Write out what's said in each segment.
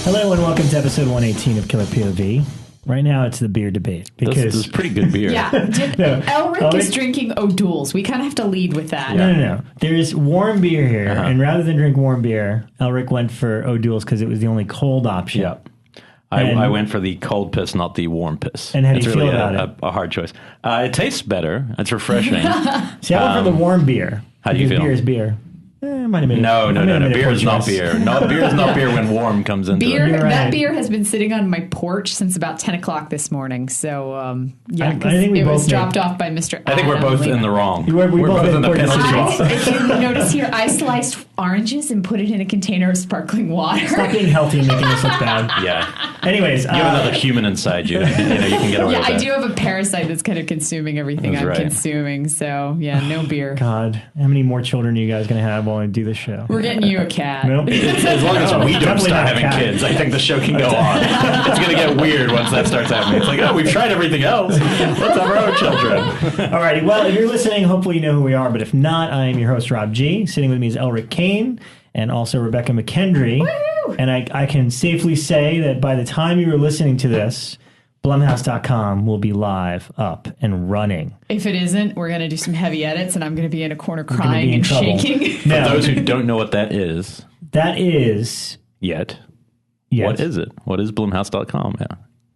Hello and welcome to episode 118 of Killer POV. Right now it's the beer debate. Because this is pretty good beer. Yeah. Elric is drinking O'Doul's. We kind of have to lead with that. No. There's warm beer here, and rather than drink warm beer, Elric went for O'Doul's because it was the only cold option. Yeah. I went for the cold piss, not the warm piss. And how do it's you really feel about a hard choice. It tastes better. It's refreshing. See, I went for the warm beer. How do you feel? Beer is beer. Might have made No. Beer is not beer. No, beer is not beer when warm comes into it. Right. That beer has been sitting on my porch since about 10 o'clock this morning. So, I think we it both was dropped off by Mr. I think we're both in the wrong. We're both in the poor penalty decisions. box. If you notice here, I sliced oranges and put it in a container of sparkling water. Stop being healthy and making us look bad. Yeah. Anyways. You have another human inside you. You can get away with I that. do have a parasite that's kind of consuming everything That's I'm right. consuming. So, no beer. God, how many more children are you guys going to have while I do this show? We're getting you a cat. Nope. As long as we don't Definitely start not a having cat. kids, I think the show can go on. It's going to get weird once that starts happening. It's like, oh, we've tried everything else. Let's have our own children. Alrighty, well, if you're listening, hopefully you know who we are. But if not, I am your host, Rob G. Sitting with me is Elric Kane and also Rebekah McKendry. Woo! And I can safely say that by the time you are listening to this, Blumhouse.com will be live, up, and running. If it isn't, we're going to do some heavy edits, and I'm going to be in a corner gonna be crying in and trouble. shaking. For those who don't know what that is That is... yet, Yes. what is it? What is Blumhouse.com? Yeah.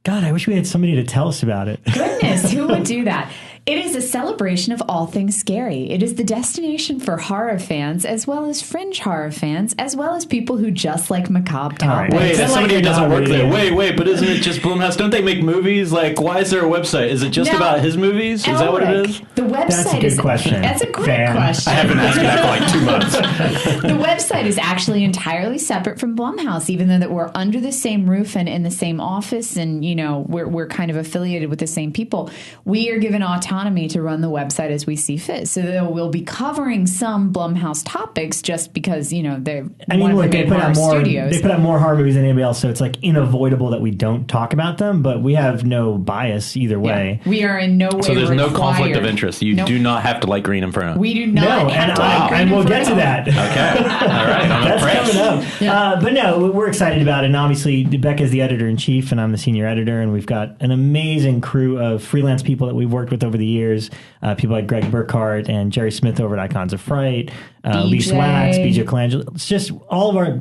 God, I wish we had somebody to tell us about it. Goodness, who would do that? It is a celebration of all things scary. It is the destination for horror fans, as well as fringe horror fans, as well as people who just like macabre right. topics. Wait, It's as like somebody who you're doesn't not work there. really- Wait, but isn't it just Blumhouse? Don't they make movies? Like, why is there a website? Is it just No, about his movies? Is that what it Elric, is? The website That's a good is question. That's a great Fan. question. I haven't asked that for like 2 months. The website is actually entirely separate from Blumhouse, even though that we're under the same roof and in the same office, and we're kind of affiliated with the same people. We are given autonomy to run the website as we see fit. So we'll be covering some Blumhouse topics just because they're one of the they main put horror out more. studios. They put out more horror movies than anybody else, so it's like unavoidable that we don't talk about them. But we have no bias either way. We are in no way So there's no required. conflict of interest. You Nope. do not have to like Green Inferno. We do No, not have to like Green and we'll get to Inferno. that. Okay. All right. I'm That's impressed. coming up. Yeah. But no, we're excited about it. And obviously, Becca's the editor-in-chief, and I'm the senior editor. And we've got an amazing crew of freelance people that we've worked with over the years. People like Greg Burkhart and Jerry Smith over at Icons of Fright. Lee BJ. Wax, BJ Colangelo. It's just all of our...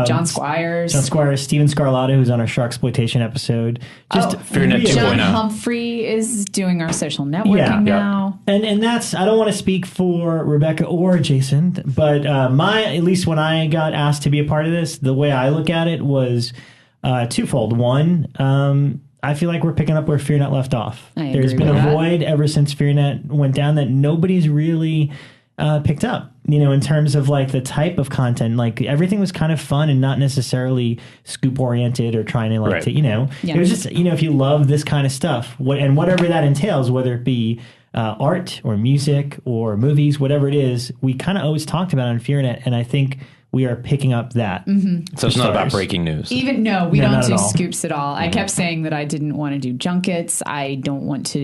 John Squires. Steven Scarlato, who's on our Shark Exploitation episode. Just Fearnet really- 2.0. John Humphrey is doing our social networking now. And that's, I don't want to speak for Rebekah or Jason, but at least when I got asked to be a part of this, the way I look at it was twofold. One, I feel like we're picking up where FearNet left off. There's been a void ever since FearNet went down that nobody's really picked up, in terms of like the type of content. Like everything was kind of fun and not necessarily scoop oriented or trying to like, it was just, if you love this kind of stuff, and whatever that entails, whether it be art or music or movies, whatever it is, we kind of always talked about it on FearNet. And I think we are picking up that. Mm-hmm. So it's not about breaking news. We don't not do at all. scoops at all. I kept saying that I didn't want to do junkets. I don't want to,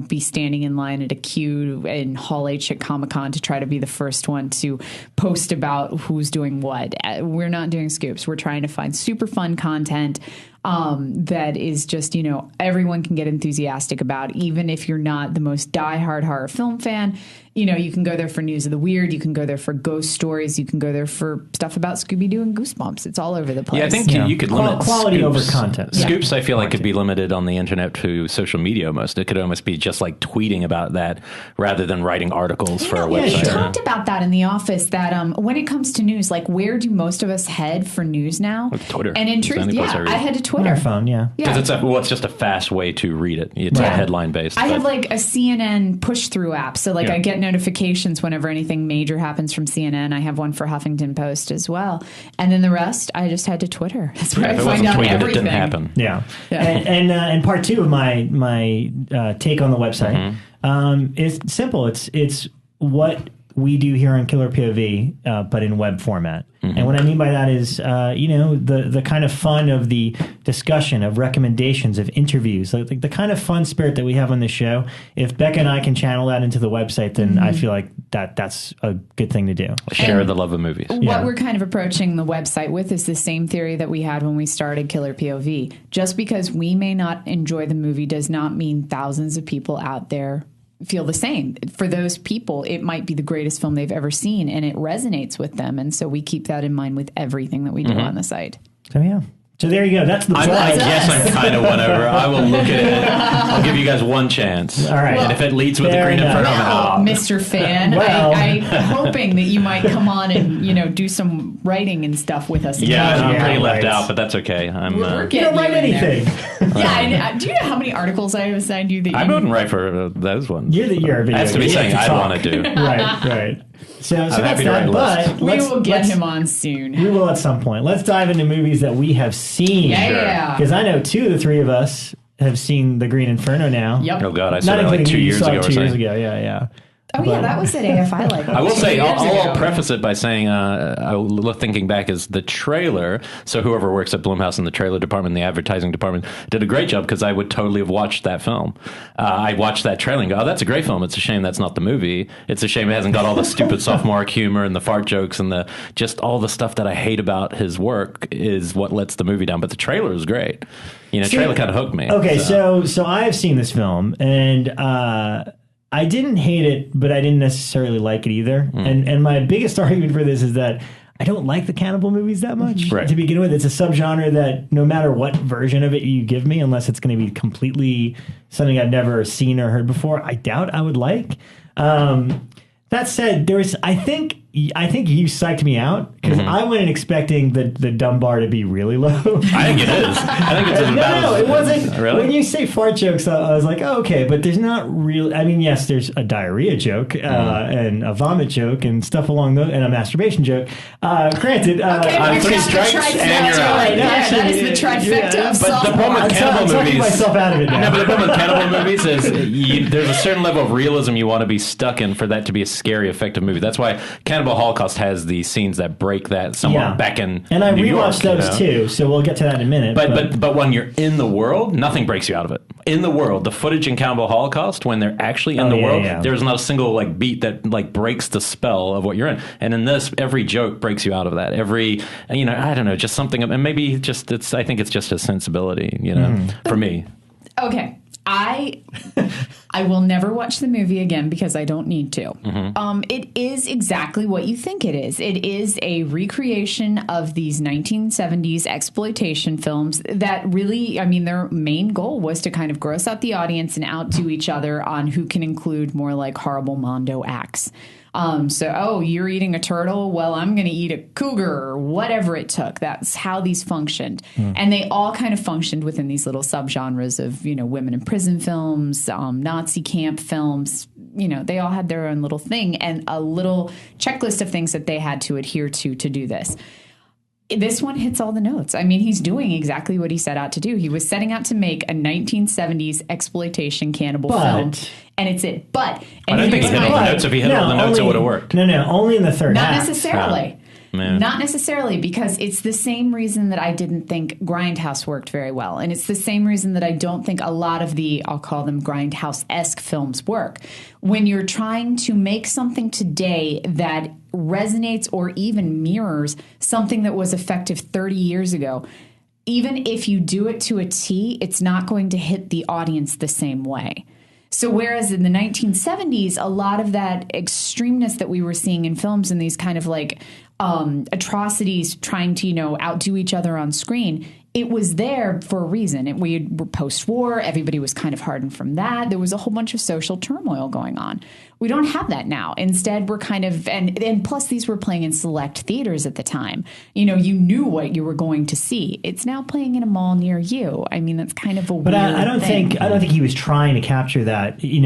be standing in line at a queue in Hall H at Comic-Con to try to be the first one to post about who's doing what. We're not doing scoops. We're trying to find super fun content that is just, everyone can get enthusiastic about, even if you're not the most diehard horror film fan. You can go there for news of the weird. You can go there for ghost stories. You can go there for stuff about Scooby-Doo and Goosebumps. It's all over the place. Yeah, I think you could limit quality scoops. over content. Scoops, I feel like, could be limited on the internet to social media almost. It could almost be just like tweeting about that rather than writing articles for a website. We talked about that in the office, that when it comes to news, like where do most of us head for news now? Twitter. And in Is truth, any place I read. I head to On Twitter. our phone, yeah. Because it's just a fast way to read it. It's a headline based. I have like a CNN push through app. So like I get notifications whenever anything major happens from CNN. I have one for Huffington Post as well. And then the rest, I just head to Twitter. That's where I if it find wasn't out tweeted, everything. it didn't happen. Yeah. And part two of my take on the website is simple. It's what we do here on Killer POV, but in web format. And what I mean by that is, the kind of fun of the discussion, of recommendations, of interviews, like the kind of fun spirit that we have on this show. If Becca and I can channel that into the website, then I feel like that's a good thing to do. Share the love of movies. What we're kind of approaching the website with is the same theory that we had when we started Killer POV. Just because we may not enjoy the movie does not mean thousands of people out there feel the same. For those people, it might be the greatest film they've ever seen, and it resonates with them. And so we keep that in mind with everything that we do on the site. So yeah. So there you go. That's the plug. I guess I'm kind of whatever. I will look at it. I'll give you guys one chance. All right. And if it leads with the Green Inferno, Mr. Fan, I'm hoping that you might come on and do some writing and stuff with us. Yeah, I'm pretty left out, but that's okay. We're you don't write anything. Do you know how many articles I have assigned you? I wouldn't write for those ones. You're a video. As to be saying I want to do. Right. So that's happy to that. write But we will get him on soon. We will at some point. Let's dive into movies that we have seen. Yeah. Because I know 2 of the 3 of us have seen The Green Inferno now. Yep. Oh God, I saw it like 2 years ago. 2 years ago. Yeah. Oh, yeah, that was at AFI like I will say, 2 years I'll ago. preface it by saying, thinking back, is the trailer, so whoever works at Blumhouse in the trailer department, the advertising department, did a great job, because I would totally have watched that film. I watched that trailer and go, oh, that's a great film. It's a shame that's not the movie. It's a shame it hasn't got all the stupid sophomoric humor and the fart jokes and just all the stuff that I hate about his work is what lets the movie down. But the trailer is great. Trailer kind of hooked me. Okay, so I have seen this film, and I didn't hate it, but I didn't necessarily like it either. And my biggest argument for this is that I don't like the cannibal movies that much to begin with. It's a subgenre that no matter what version of it you give me, unless it's going to be completely something I've never seen or heard before, I doubt I would like. That said, I think you psyched me out, because I went in expecting the dumb bar to be really low. I think it is. I think it's No, it wasn't. Really? When you say fart jokes, I was like, oh, okay, but there's not really. I mean, yes, there's a diarrhea joke and a vomit joke and stuff along those, and a masturbation joke. Granted, on 3 strikes and you're out. Right. That is the trifecta of But the problem with cannibal I'm talking movies, myself out of it now. no, but the problem with cannibal movies is there's a certain level of realism you want to be stuck in for that to be a scary, effective movie. That's why Cannibal Holocaust has these scenes that break that somewhat back in and I New rewatched York, those too, so we'll get to that in a minute. But when you're in the world, nothing breaks you out of it. In the world, the footage in Cannibal Holocaust, when they're actually in the world, there's not a single beat that breaks the spell of what you're in. And in this, every joke breaks you out of that. Every I don't know, just something, and maybe just I think it's just a sensibility, for me. Okay. I will never watch the movie again because I don't need to. It is exactly what you think it is. It is a recreation of these 1970s exploitation films that really, their main goal was to kind of gross out the audience and outdo each other on who can include more horrible mondo acts. You're eating a turtle? Well, I'm going to eat a cougar, or whatever it took. That's how these functioned. And they all kind of functioned within these little subgenres of, women in prison films, Nazi camp films. They all had their own little thing and a little checklist of things that they had to adhere to do this. This one hits all the notes. He's doing exactly what he set out to do. He was setting out to make a 1970s exploitation cannibal film. And it's it. But I don't think he hit all the notes. If he hit all the notes, it would have worked. No, only in the third act. Not necessarily. Not necessarily, because it's the same reason that I didn't think Grindhouse worked very well. And it's the same reason that I don't think a lot of the, I'll call them Grindhouse-esque films work. When you're trying to make something today that resonates or even mirrors something that was effective 30 years ago, even if you do it to a T, it's not going to hit the audience the same way. So whereas in the 1970s, a lot of that extremeness that we were seeing in films and these kind of atrocities trying to, outdo each other on screen, it was there for a reason. We were post-war. Everybody was kind of hardened from that. There was a whole bunch of social turmoil going on. We don't have that now. Instead, we're kind of, and plus these were playing in select theaters at the time. You knew what you were going to see. It's now playing in a mall near you. That's kind of a weird thing. I don't think he was trying to capture that. He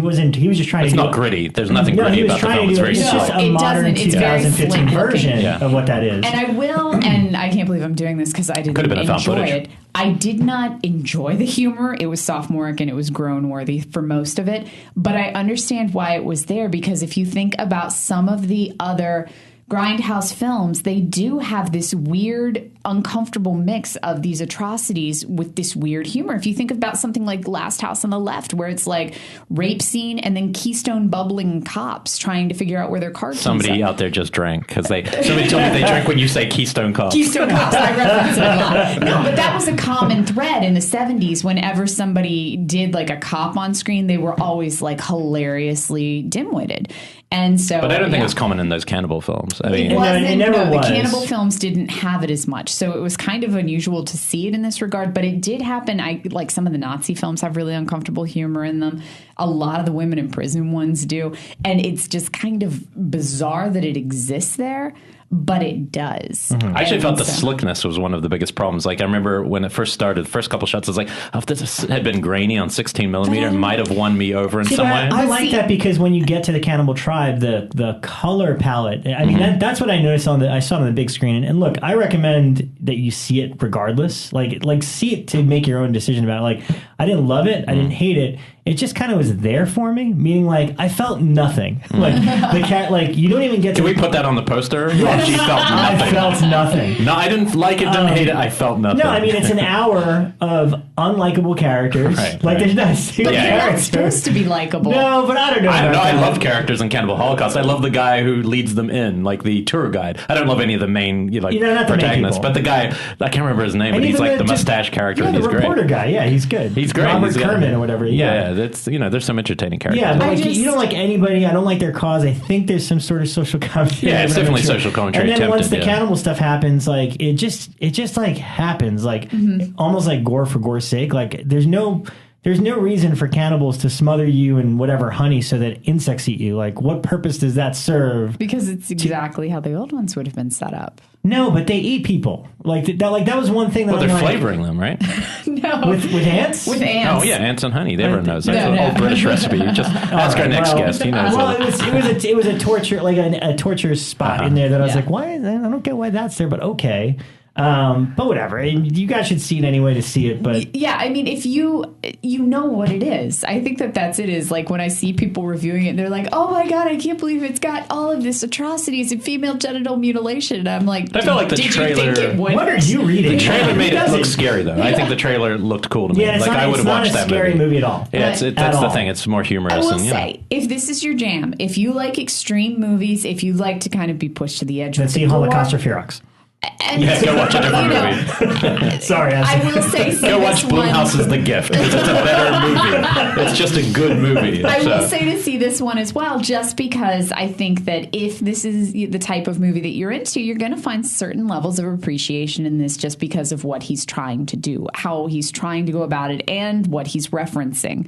wasn't. He was just trying to. It's do not gritty. There's nothing gritty about the film. It's very just a modern 2015 version of what that is. And I will, and I can't believe I'm doing this because I didn't enjoy it. I did not enjoy the humor. It was sophomoric and it was groan-worthy for most of it. But I understand why it was there, because if you think about some of the other Grindhouse films, they do have this weird uncomfortable mix of these atrocities with this weird humor. If you think about something like Last House on the Left, where it's like rape scene and then Keystone bubbling cops trying to figure out where their car keys Somebody are. out there just drank because somebody told me they drink when you say Keystone Cops. Keystone Cops, I reference it a lot. No, but that was a common thread in the 70s. Whenever somebody did like a cop on screen, they were always like hilariously dim-witted. And so, But I don't think it's common in those cannibal films. I mean, it never was. The cannibal films didn't have it as much, so it was kind of unusual to see it in this regard. But it did happen. Like some of the Nazi films have really uncomfortable humor in them. A lot of the women in prison ones do, and it's just kind of bizarre that it exists there. But it does. I actually felt the slickness was one of the biggest problems. Like I remember when it first started, the first couple shots, I was like, oh, if this had been grainy on 16 millimeter, it might have won me over in some way. I like that because when you get to the Cannibal Tribe, the color palette, I mean, that's what I noticed I saw it on the big screen. And look, I recommend that you see it regardless. Like see it to make your own decision about it. Like, I didn't love it. I didn't hate it. It just kind of was there for me, meaning like I felt nothing. Like the cat, like you don't even get to. Can we put that on the poster? Yes. She felt nothing. I felt nothing. No, I didn't like it, didn't hate it. I felt nothing. No, I mean, it's an hour of unlikable characters. There's not a single But they're character. not supposed to be likable. No, but I don't know. I love characters in Cannibal Holocaust. I love the guy who leads them in, like the tour guide. I don't love any of the main not the main protagonists, people. but the guy, I can't remember his name, but he's like the mustache character, and he's the reporter great. guy, yeah, he's good. He's great. Robert Kerman or whatever. Yeah, that's there's some entertaining characters. Yeah, but you don't like anybody. I don't like their cause. I think there's some sort of social commentary. Yeah, it's definitely social commentary. And then once the attempted, cannibal stuff happens, like it just like happens, like almost like gore for gore's sake. Like there's no reason for cannibals to smother you in whatever honey so that insects eat you. Like, what purpose does that serve? Because it's exactly how the old ones would have been set up. No, but they eat people. That was one thing that they're flavoring them, right? No. With ants? With ants. Oh, yeah, ants and honey. Everyone knows. That's No, an no. old British recipe. You just ask our next guest. He knows. Well, it was a torture, like a torture spot in there that I was like, why? I don't get why that's there, but okay. But whatever. You guys should see it anyway to see it. But yeah, I mean, if you know what it is, I think that's it. Is like when I see people reviewing it, they're like, "Oh my god, I can't believe it's got all of this atrocities and female genital mutilation." And I'm like, I felt like the trailer. You think it would? What are you reading? The trailer made it look scary, though. I think the trailer looked cool to me. Yeah, I would have watched that movie. It's not a scary movie at all. Yeah, that's the thing. It's more humorous. I will say, if this is your jam, if you like extreme movies, if you like to kind of be pushed to the edge, Let's see Holocaust or Ferox. Go watch a different movie. Sorry, I will say, go watch Blumhouse's The Gift. It's a better movie. It's just a good movie. I will say to see this one as well, just because I think that if this is the type of movie that you're into, you're going to find certain levels of appreciation in this just because of what he's trying to do, how he's trying to go about it, and what he's referencing.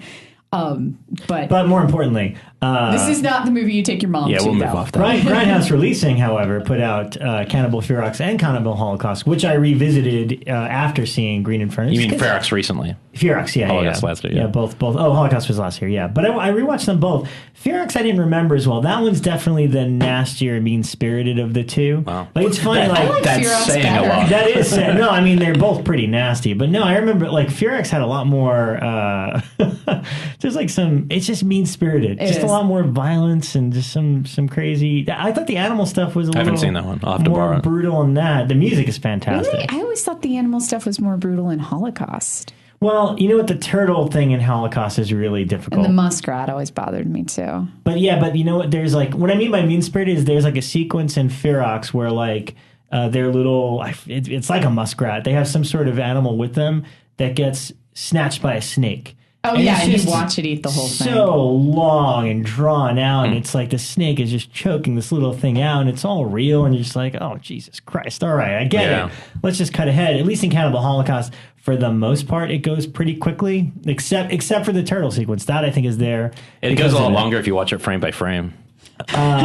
But more importantly, this is not the movie you take your mom to. Yeah, we'll move off that. Grindhouse Releasing, however, put out Cannibal Ferox and Cannibal Holocaust, which I revisited after seeing Green Inferno. You mean Ferox recently? Ferox, yeah. Holocaust last year, yeah. Yeah, both. Oh, Holocaust was last year, yeah. But I rewatched them both. Ferox I didn't remember as well. That one's definitely the nastier, mean-spirited of the two. Wow. Like, it's funny, like that's Ferox saying better. a lot. That is sad. No, I mean, they're both pretty nasty. But no, I remember, like, Ferox had a lot more, just like it's just mean-spirited. Just a lot more violence and just some crazy... I thought the animal stuff was a little... I haven't seen that one. I'll have to borrow more it. brutal than that. The music is fantastic. Really? I always thought the animal stuff was more brutal in Holocaust. Well, you know what? The turtle thing in Holocaust is really difficult. And the muskrat always bothered me too. But you know what? There's like... What I mean by mean-spirited is there's like a sequence in Ferox where like their little... It's like a muskrat. They have some sort of animal with them that gets snatched by a snake. Oh, and yeah, it's and just you watch it eat the whole thing. So long and drawn out, and it's like the snake is just choking this little thing out, and it's all real, and you're just like, oh, Jesus Christ. All right, I get it. Let's just cut ahead. At least in Cannibal Holocaust, for the most part, it goes pretty quickly, except for the turtle sequence. That, I think, is there. It goes a lot longer if you watch it frame by frame. Some of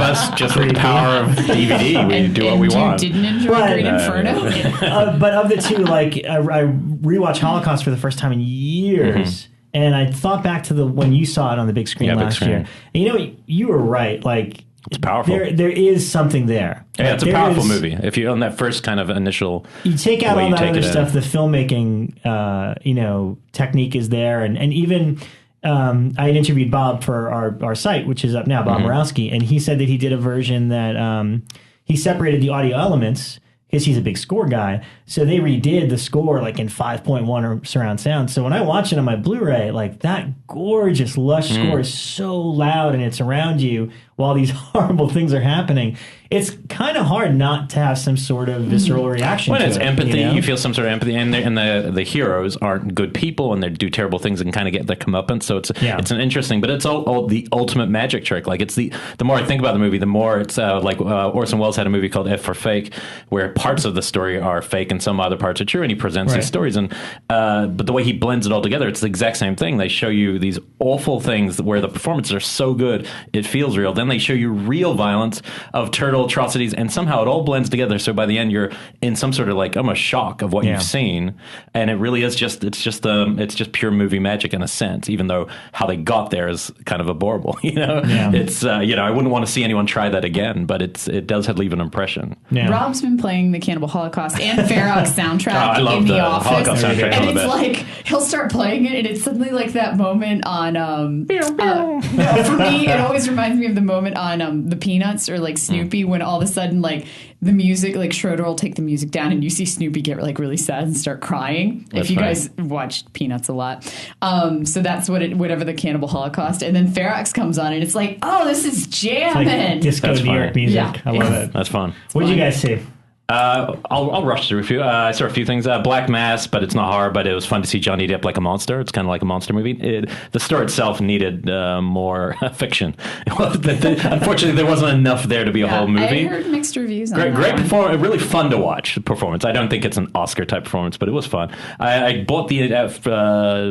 us, just with the power of DVD, we do what we want. You didn't enjoy Green Inferno? But of the two, like, I rewatched Holocaust for the first time in years, and I thought back to when you saw it on the big screen last year. And you know, you were right. Like, it's powerful. There is something there. Yeah, it's a powerful movie. If you're on that first kind of initial, you take out all that other stuff. The filmmaking, technique is there, and even. I had interviewed Bob for our site, which is up now, Bob Morawski, and he said that he did a version that he separated the audio elements because he's a big score guy. So they redid the score like in 5.1 surround sound. So when I watch it on my Blu-ray, like that gorgeous lush score is so loud and it's around you while these horrible things are happening. It's kind of hard not to have some sort of visceral reaction. When to it's it, empathy, you know? you feel some sort of empathy, and the heroes aren't good people, and they do terrible things and kind of get the comeuppance. So it's an interesting, but it's all the ultimate magic trick. Like it's the more I think about the movie, the more it's like Orson Welles had a movie called F for Fake, where parts of the story are fake and some other parts are true, and he presents these stories. And but the way he blends it all together, it's the exact same thing. They show you these awful things where the performances are so good it feels real. Then they show you real violence of turtle atrocities, and somehow it all blends together. So by the end, you're in some sort of like almost shock of what you've seen, and it really is just pure movie magic in a sense. Even though how they got there is kind of abhorrible, It's I wouldn't want to see anyone try that again, but it does leave an impression. Yeah. Rob's been playing the Cannibal Holocaust and Ferox soundtrack I in the love office, Holocaust soundtrack. and I love it's it. like he'll start playing it, and it's suddenly like that moment on. For me, it always reminds me of the moment on the Peanuts or like Snoopy when all of a sudden like the music, like Schroeder will take the music down, and you see Snoopy get like really sad and start crying. If you guys watched Peanuts a lot, so that's whatever the Cannibal Holocaust, and then Ferox comes on, and it's like, oh, this is jamming. Like disco That's New York funny. music. Yeah. I love it. That's fun. What did you guys see? I'll rush through a few. I saw a few things. Black Mass, but it's not horror, but it was fun to see Johnny Depp like a monster. It's kind of like a monster movie. The story itself needed more fiction. Unfortunately, there wasn't enough there to be a whole movie. I heard mixed reviews on Great that performance. Really fun to watch performance. I don't think it's an Oscar type performance, but it was fun. I bought the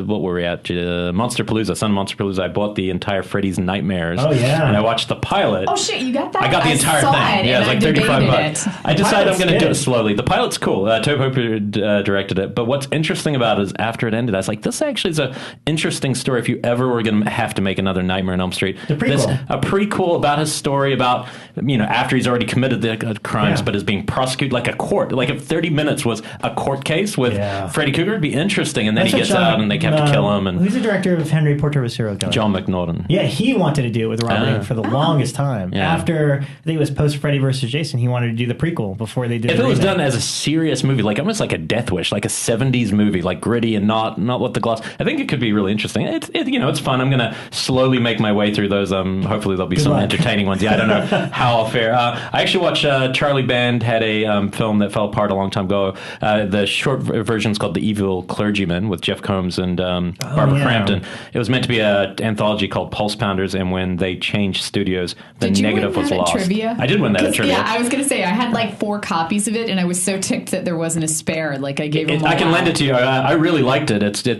what were we at? Monsterpalooza, Sun Monsterpalooza. I bought the entire Freddy's Nightmares. Oh yeah, and I watched the pilot. Oh shit, you got that? I got the entire thing. Yeah, it was like $35. I decided I'm going to do it slowly. The pilot's cool. Tobe Hooper directed it. But what's interesting about it is after it ended, I was like, this actually is an interesting story if you ever were going to have to make another Nightmare on Elm Street. The prequel. A prequel about his story about, after he's already committed the crimes, but is being prosecuted like a court. Like if 30 minutes was a court case with Freddy Krueger, it'd be interesting. And then he gets out and they have to kill him. And who's the director of Henry Portrait of a Serial Killer? John McNaughton. Yeah, he wanted to do it with Robert for the longest time. Yeah. After, I think it was post Freddy versus Jason, he wanted to do the prequel before they did If it was done as a serious movie, like almost like a Death Wish, like a 70s movie, like gritty and not what the gloss, I think it could be really interesting. It's fun. I'm going to slowly make my way through those. Hopefully there'll be some entertaining ones. Yeah, I don't know how I'll fare. I actually watched Charlie Band had a film that fell apart a long time ago. The short version is called The Evil Clergyman with Jeff Combs and Barbara Crampton. It was meant to be an anthology called Pulse Pounders, and when they changed studios, the negative was lost. Trivia? I did win that at trivia. Yeah, I was going to say I had like 4 copies of it, and I was so ticked that there wasn't a spare. Like I gave them all I can out. lend it to you. I really liked it. It's a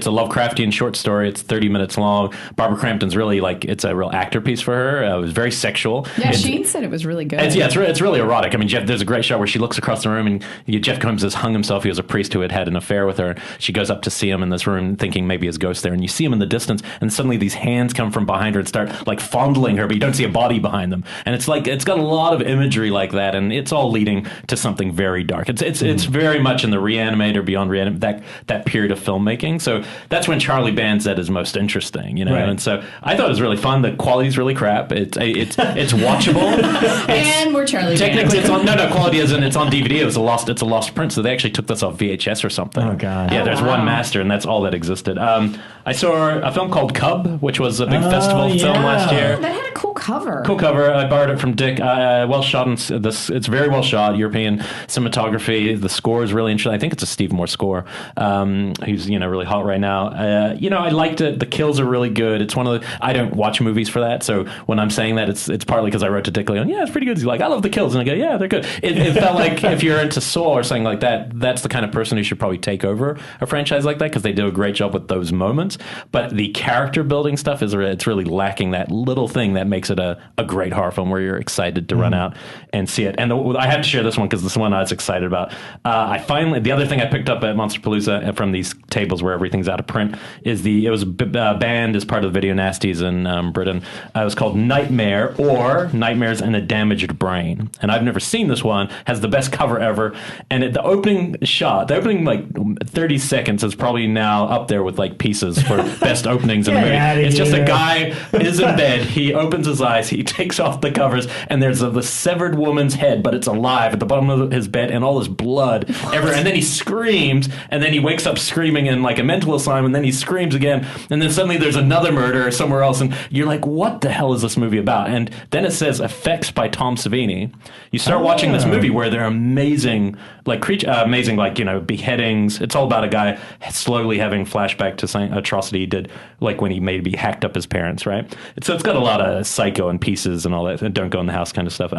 Lovecraftian short story. It's 30 minutes long. Barbara Crampton's really it's a real actor piece for her. It was very sexual. Yeah, Sheen said it was really good. It's really erotic. I mean, there's a great shot where she looks across the room and Jeff Combs has hung himself. He was a priest who had an affair with her. She goes up to see him in this room thinking maybe his ghost there, and you see him in the distance, and suddenly these hands come from behind her and start like fondling her, but you don't see a body behind them. And it's got a lot of imagery like that, and it's all leading to something very dark. It's very much in the Reanimator, Beyond Reanimate, that period of filmmaking. So that's when Charlie Band's at his most interesting, Right. And so I thought it was really fun. The quality's really crap. It's watchable. And we're Charlie Band. Technically, it's on quality isn't. It's on DVD. It's a lost print. So they actually took this off VHS or something. Oh god. Yeah, there's one master, and that's all that existed. I saw a film called Cub, which was a big festival film last year. That had a cool cover. Cool cover. I borrowed it from Dick. Well shot. It's very well shot. European cinematography. The score is really interesting. I think it's a Steve Moore score. Who's really hot right now. I liked it. The kills are really good. It's one of the. I don't watch movies for that, so when I'm saying that, it's partly because I wrote to Dick Leon. Yeah, it's pretty good. He's like, I love the kills, and I go, yeah, they're good. It felt like if you're into Saw or something like that, that's the kind of person who should probably take over a franchise like that because they do a great job with those moments. But the character building stuff it's really lacking that little thing that makes it a great horror film where you're excited to run out and see it. And I had to share this one because this one I was excited about. The other thing I picked up at Monsterpalooza from these tables where everything's out of print is it was banned as part of the Video Nasties in Britain. It was called Nightmare or Nightmares in a Damaged Brain. And I've never seen this one. Has the best cover ever. And the opening shot, the opening like 30 seconds is probably now up there with like pieces for best openings in a movie. It's just a guy is in bed. He opens his eyes, he takes off the covers, and there's the severed woman's head, but it's alive at the bottom of his bed, and all his blood everywhere. And then he screams, and then he wakes up screaming in like a mental asylum, and then he screams again, and then suddenly there's another murder somewhere else, and you're like, what the hell is this movie about? And then it says effects by Tom Savini. You start watching this movie where they're amazing, like beheadings. It's all about a guy slowly having flashback to some atrocity he did, like when he maybe hacked up his parents, right? So it's got a lot of Psycho and Pieces and all that, and Don't Go in the House kind of stuff.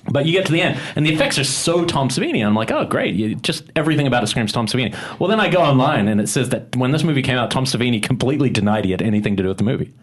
But you get to the end, and the effects are so Tom Savini. And I'm like, oh, great. Just everything about it screams Tom Savini. Well, then I go online, and it says that when this movie came out, Tom Savini completely denied he had anything to do with the movie.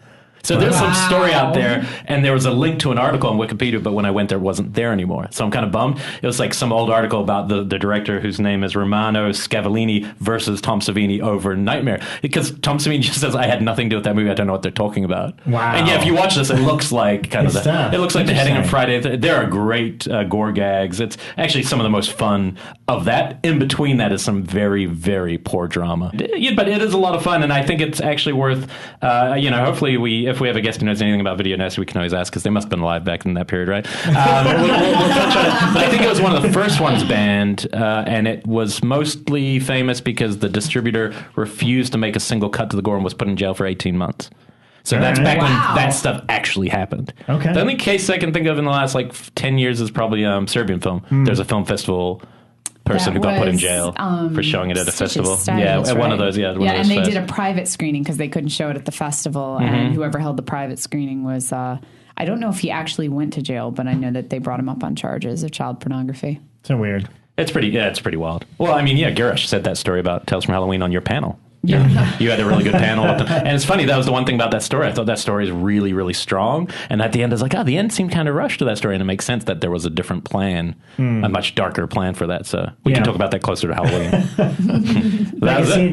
So there's some story out there, and there was a link to an article on Wikipedia, but when I went there, it wasn't there anymore. So I'm kind of bummed. It was like some old article about the director whose name is Romano Scavellini versus Tom Savini over Nightmare. Because Tom Savini just says, I had nothing to do with that movie. I don't know what they're talking about. Wow. And yeah, if you watch this, it looks like kind of it looks like the heading on Friday. There are great gore gags. It's actually some of the most fun of that. In between that is some very, very poor drama. Yeah, but it is a lot of fun, and I think it's actually worth, hopefully if we have a guest who knows anything about video nasty, we can always ask, because they must have been alive back in that period, right? We'll touch on it. But I think it was one of the first ones banned, and it was mostly famous because the distributor refused to make a single cut to the gore and was put in jail for 18 months. So that's back when that stuff actually happened. Okay. The only case I can think of in the last 10 years is probably Serbian film. There's a film festival person who got put in jail for showing it at a festival. At one of those. Yeah, and they did a private screening because they couldn't show it at the festival. And whoever held the private screening was, I don't know if he actually went to jail, but I know that they brought him up on charges of child pornography. So weird. It's pretty wild. Well, I mean, Garish said that story about Tales from Halloween on your panel. Yeah. You had a really good panel. And it's funny, that was the one thing about that story. I thought that story is really, really strong. And at the end, I was like, the end seemed kind of rushed to that story. And it makes sense that there was a different plan, a much darker plan for that. So we can talk about that closer to Halloween.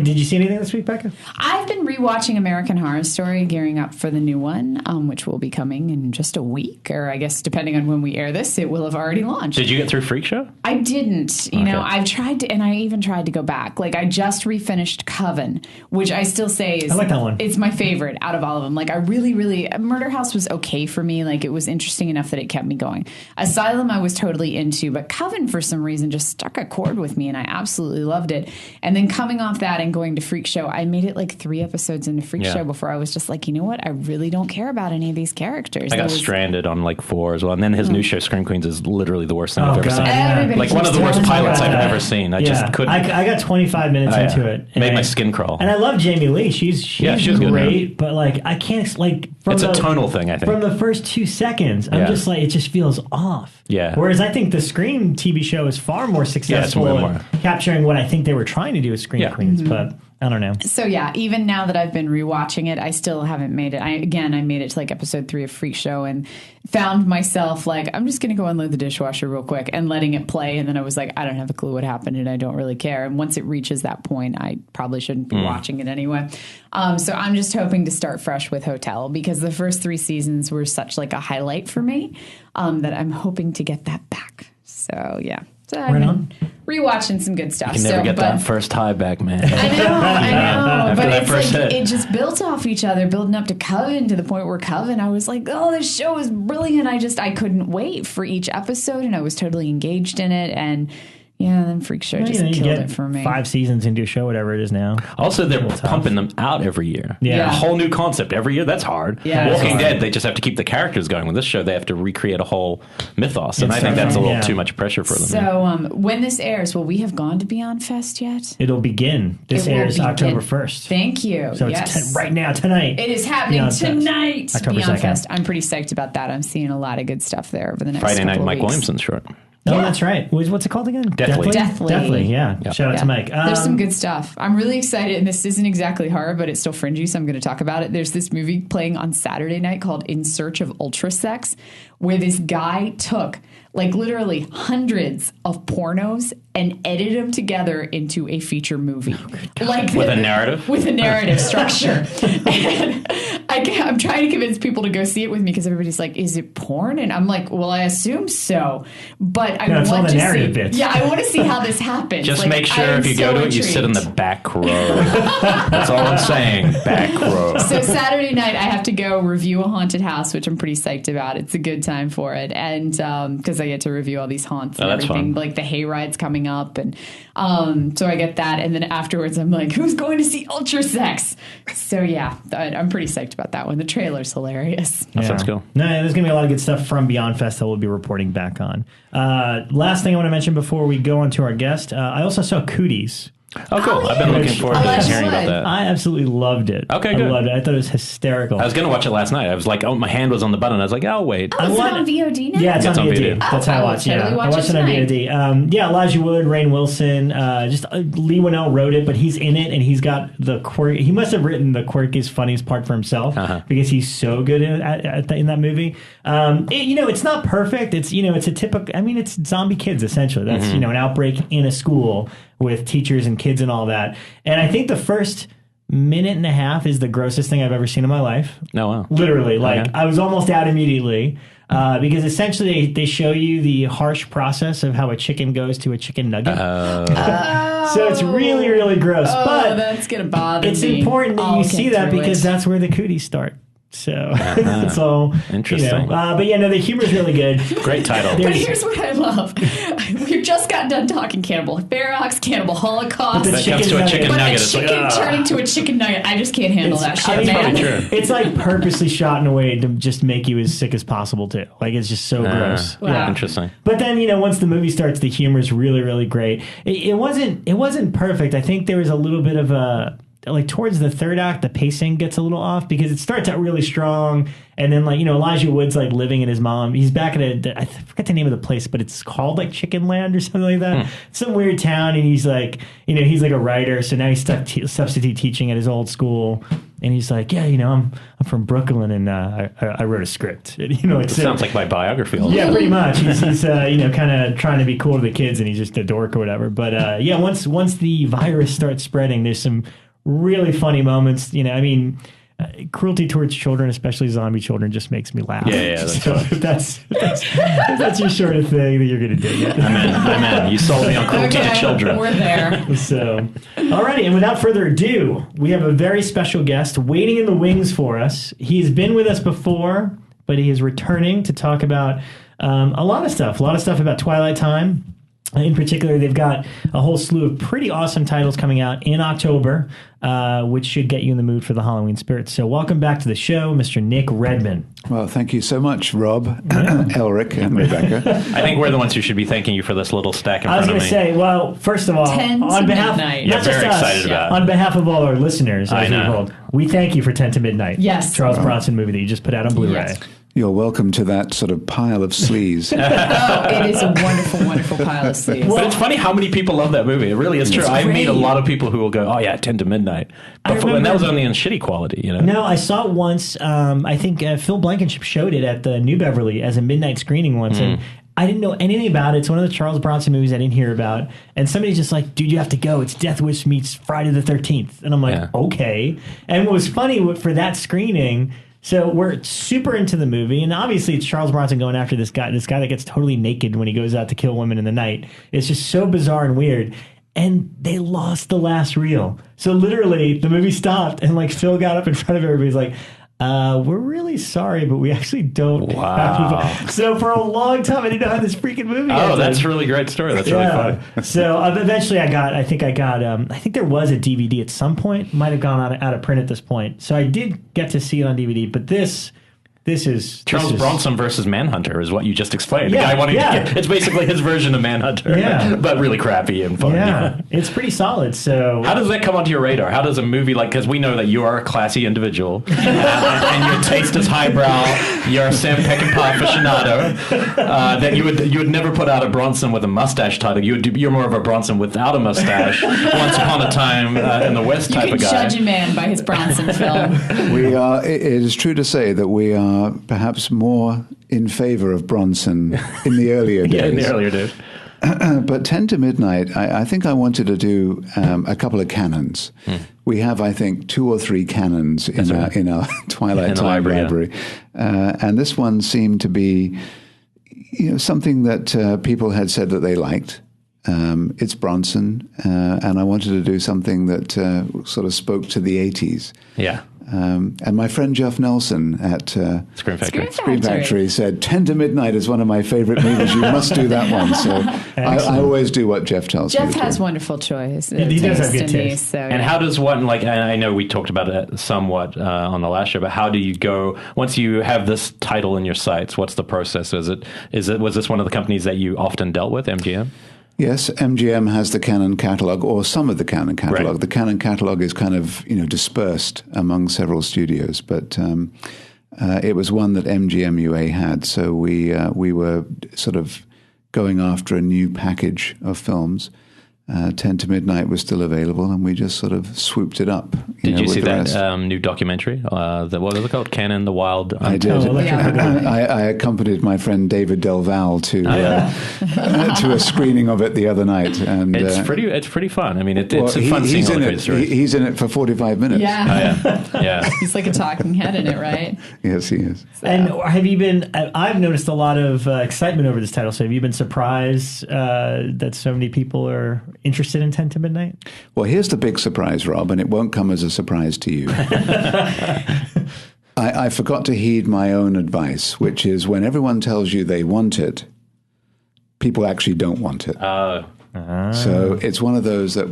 Did you see anything this week, Bekah? I've been rewatching American Horror Story, gearing up for the new one, which will be coming in just a week. Or I guess depending on when we air this, it will have already launched. Did you get through Freak Show? I didn't. You know, I've tried to, and I even tried to go back. Like, I just refinished Coven, which I still say is, I like that one. It's my favorite out of all of them. Like, I really, Murder House was okay for me. Like, it was interesting enough that it kept me going. Asylum I was totally into, but Coven for some reason just struck a chord with me, and I absolutely loved it. And then coming off that and going to Freak Show, I made it like 3 episodes into Freak Show before I was just like, you know what? I really don't care about any of these characters. I got stranded on like 4 as well. And then his new show, Scream Queens, is literally the worst thing I've ever seen. Yeah. Like one of the worst pilots I've ever seen. I just couldn't. I got 25 minutes into it. Made my skin crawl. And I love Jamie Lee. She's she's great, good, but like I can't it's a tonal thing, I think. From the first 2 seconds, I'm just like, it just feels off. Yeah. Whereas I think the Scream TV show is far more successful in capturing what I think they were trying to do with Scream Queens, but I don't know. So even now that I've been rewatching it, I still haven't made it. I made it to like episode 3 of Freak Show and found myself like, I'm just going to go unload the dishwasher real quick and letting it play. And then I was like, I don't have a clue what happened and I don't really care. And once it reaches that point, I probably shouldn't be watching it anyway. So I'm just hoping to start fresh with Hotel because the first 3 seasons were such like a highlight for me that I'm hoping to get that back. So yeah. So I've been rewatching some good stuff. You can never get that first high back, man. I know. But it's like, it just built off each other, building up to Coven, to the point where Coven, I was like, oh, this show is brilliant. I couldn't wait for each episode, and I was totally engaged in it. And then Freak Show just killed it for me. 5 seasons into a show, whatever it is now. Also, they're pumping them out every year. Yeah. A whole new concept every year. That's hard. Yeah, Walking Dead, they just have to keep the characters going. With this show, they have to recreate a whole mythos. And I think that's a little too much pressure for them. So when this airs, will we have gone to Beyond Fest yet? It'll begin. This airs October 1st. Thank you. So it's right now, tonight. It is happening tonight. October Beyond 2nd. Fest. I'm pretty psyched about that. I'm seeing a lot of good stuff there over the next Friday night, couple Mike of weeks. Williamson's short. Oh, that's right. What's it called again? Deathly. Deathly. Yeah. Yep. Shout out to Mike. There's some good stuff. I'm really excited, and this isn't exactly horror, but it's still fringy, so I'm going to talk about it. There's this movie playing on Saturday night called In Search of Ultrasex, where this guy took like literally hundreds of pornos and edited them together into a feature movie. Like with a narrative? With a narrative structure. And I'm trying to convince people to go see it with me because everybody's like, is it porn? And I'm like, well, I assume so. But I want all the to narrative see. bits. Yeah, I want to see how this happens. Just make sure if you go to it, you sit in the back row. That's all I'm saying. Back row. So Saturday night, I have to go review a haunted house, which I'm pretty psyched about. It's a good time for it. And because I get to review all these haunts and everything. Fun. Like the hayride's coming up. And so I get that. And then afterwards, I'm like, who's going to see Ultra Sex? So yeah, I'm pretty psyched about that one. The trailer's hilarious. That sounds cool. No, there's going to be a lot of good stuff from Beyond Fest that we'll be reporting back on. Last thing I want to mention before we go on to our guest, I also saw Cooties. Oh, cool. I've been looking forward to hearing about that. I absolutely loved it. Okay, good. I loved it. I thought it was hysterical. I was going to watch it last night. I was like, oh, my hand was on the button. I was like, I'll wait. Oh, is it on VOD now? Yeah, it's on VOD. That's how I watched it. Totally I watched it on VOD. Yeah, Elijah Wood, Rainn Wilson, just Lee Winnell wrote it, but he's in it, and he's got the quirk. He must have written the quirkiest, funniest part for himself because he's so good in that movie. It's not perfect. It's it's a typical. I mean, it's zombie kids essentially. That's an outbreak in a school with teachers and kids and all that. And I think the first minute and a half is the grossest thing I've ever seen in my life. No, wow. Literally. I was almost out immediately because essentially they show you the harsh process of how a chicken goes to a chicken nugget. So it's really, really gross. But that's going to bother me. It's important that you see that because that's where the cooties start. So it's all interesting. But yeah, no, the humor's really good. Great title. But here's what I love. We've just got done talking Cannibal Ferox, Cannibal Holocaust. That comes to a chicken nugget. But a chicken turning to a chicken nugget. I just can't handle that shit, man. man. It's like purposely shot in a way to just make you as sick as possible too. Like it's just so gross. Wow. Yeah. Interesting. But then once the movie starts, the humor's really, really great. It wasn't perfect. I think there was a little bit of a towards the third act, the pacing gets a little off because it starts out really strong. And then Elijah Wood's living in his mom. He's back at I forget the name of the place, but it's called Chicken Land or something like that. Some weird town. And he's he's a writer. So now he's stuck substitute teaching at his old school. And he's like, yeah, I'm from Brooklyn and I wrote a script. And, it sounds like my biography. Yeah, pretty much. He's kind of trying to be cool to the kids and he's just a dork or whatever. But once the virus starts spreading, there's some really funny moments. Cruelty towards children, especially zombie children, just makes me laugh. Yeah, so if that's your sort of thing, that you're going to dig it. Amen. You sold me on cruelty to children. We're there. So, alrighty, and without further ado, we have a very special guest waiting in the wings for us. He's been with us before, but he is returning to talk about a lot of stuff about Twilight Time. In particular, they've got a whole slew of pretty awesome titles coming out in October, which should get you in the mood for the Halloween spirit. So welcome back to the show, Mr. Nick Redman. Well, thank you so much, Rob, Elric, and Rebekah. I think we're the ones who should be thanking you for this little stack in front of me. I was going to say, well, first of all, on behalf, not just us, on behalf of all our listeners, we thank you for 10 to Midnight. Yes. Charles Bronson movie that you just put out on Blu-ray. Yes. You're welcome to that sort of pile of sleaze. It is a wonderful, wonderful pile of sleaze. But it's funny how many people love that movie. It really is true. I meet a lot of people who will go, oh yeah, 10 to Midnight. But and that was only in shitty quality, No, I saw it once. I think Phil Blankenship showed it at the New Beverly as a midnight screening once. And I didn't know anything about it. It's one of the Charles Bronson movies I didn't hear about. And somebody's just like, dude, you have to go. It's Death Wish meets Friday the 13th. And I'm like, okay. And what was funny for that screening... So we're super into the movie, and obviously it's Charles Bronson going after this guy that gets totally naked when he goes out to kill women in the night. It's just so bizarre and weird. And they lost the last reel. So literally the movie stopped and Phil got up in front of everybody. He's like, we're really sorry, but we actually don't have to. So for a long time, I didn't know how this freaking movie ended. Oh, that's a really great story. That's really funny. So eventually I think there was a DVD at some point. Might have gone out of print at this point. So I did get to see it on DVD, but this is... Charles Bronson versus Manhunter is what you just explained. The guy wanting to get... It's basically his version of Manhunter, but really crappy and fun. Yeah, it's pretty solid. So how does that come onto your radar? How does a movie because we know that you are a classy individual and your taste is highbrow You're a Sam Peckinpah aficionado. That you would never put out a Bronson with a mustache title. You're more of a Bronson without a mustache. Once upon a time in the West type of guy. You can judge a man by his Bronson film. We are. It is true to say that we are perhaps more in favor of Bronson in the earlier days. Yeah, in the earlier days. But 10 to Midnight, I think I wanted to do a couple of canons. We have, I think, 2 or 3 canons in our Twilight Time library. And this one seemed to be something that people had said that they liked. It's Bronson, and I wanted to do something that sort of spoke to the 80s. Yeah. And my friend Jeff Nelson at Scream Factory said, 10 to Midnight is one of my favorite movies. You must do that one. So I always do what Jeff tells me. Jeff has wonderful choice. He does have good taste. So, and how does one, and I know we talked about it somewhat on the last show, but how do you go, once you have this title in your sights, what's the process? Was this one of the companies that you often dealt with, MGM? Yes, MGM has the Canon catalog, or some of the Canon catalog. Right. The Canon catalog is kind of dispersed among several studios, but it was one that MGM UA had. So we were sort of going after a new package of films. 10 to Midnight was still available, and we just sort of swooped it up. Did you see that new documentary? What was it called? Canon, the Wild... I did. I accompanied my friend David Del Val to a screening of it the other night. And it's pretty fun. I mean, it's a fun scene. He's in it for 45 minutes. Yeah. Yeah. He's like a talking head in it, right? Yes, he is. So. And have you been... I've noticed a lot of excitement over this title. So have you been surprised that so many people are interested in 10 to Midnight? Well, here's the big surprise, Rob, and it won't come as a surprise to you. I forgot to heed my own advice, which is when everyone tells you they want it, people actually don't want it. So it's one of those that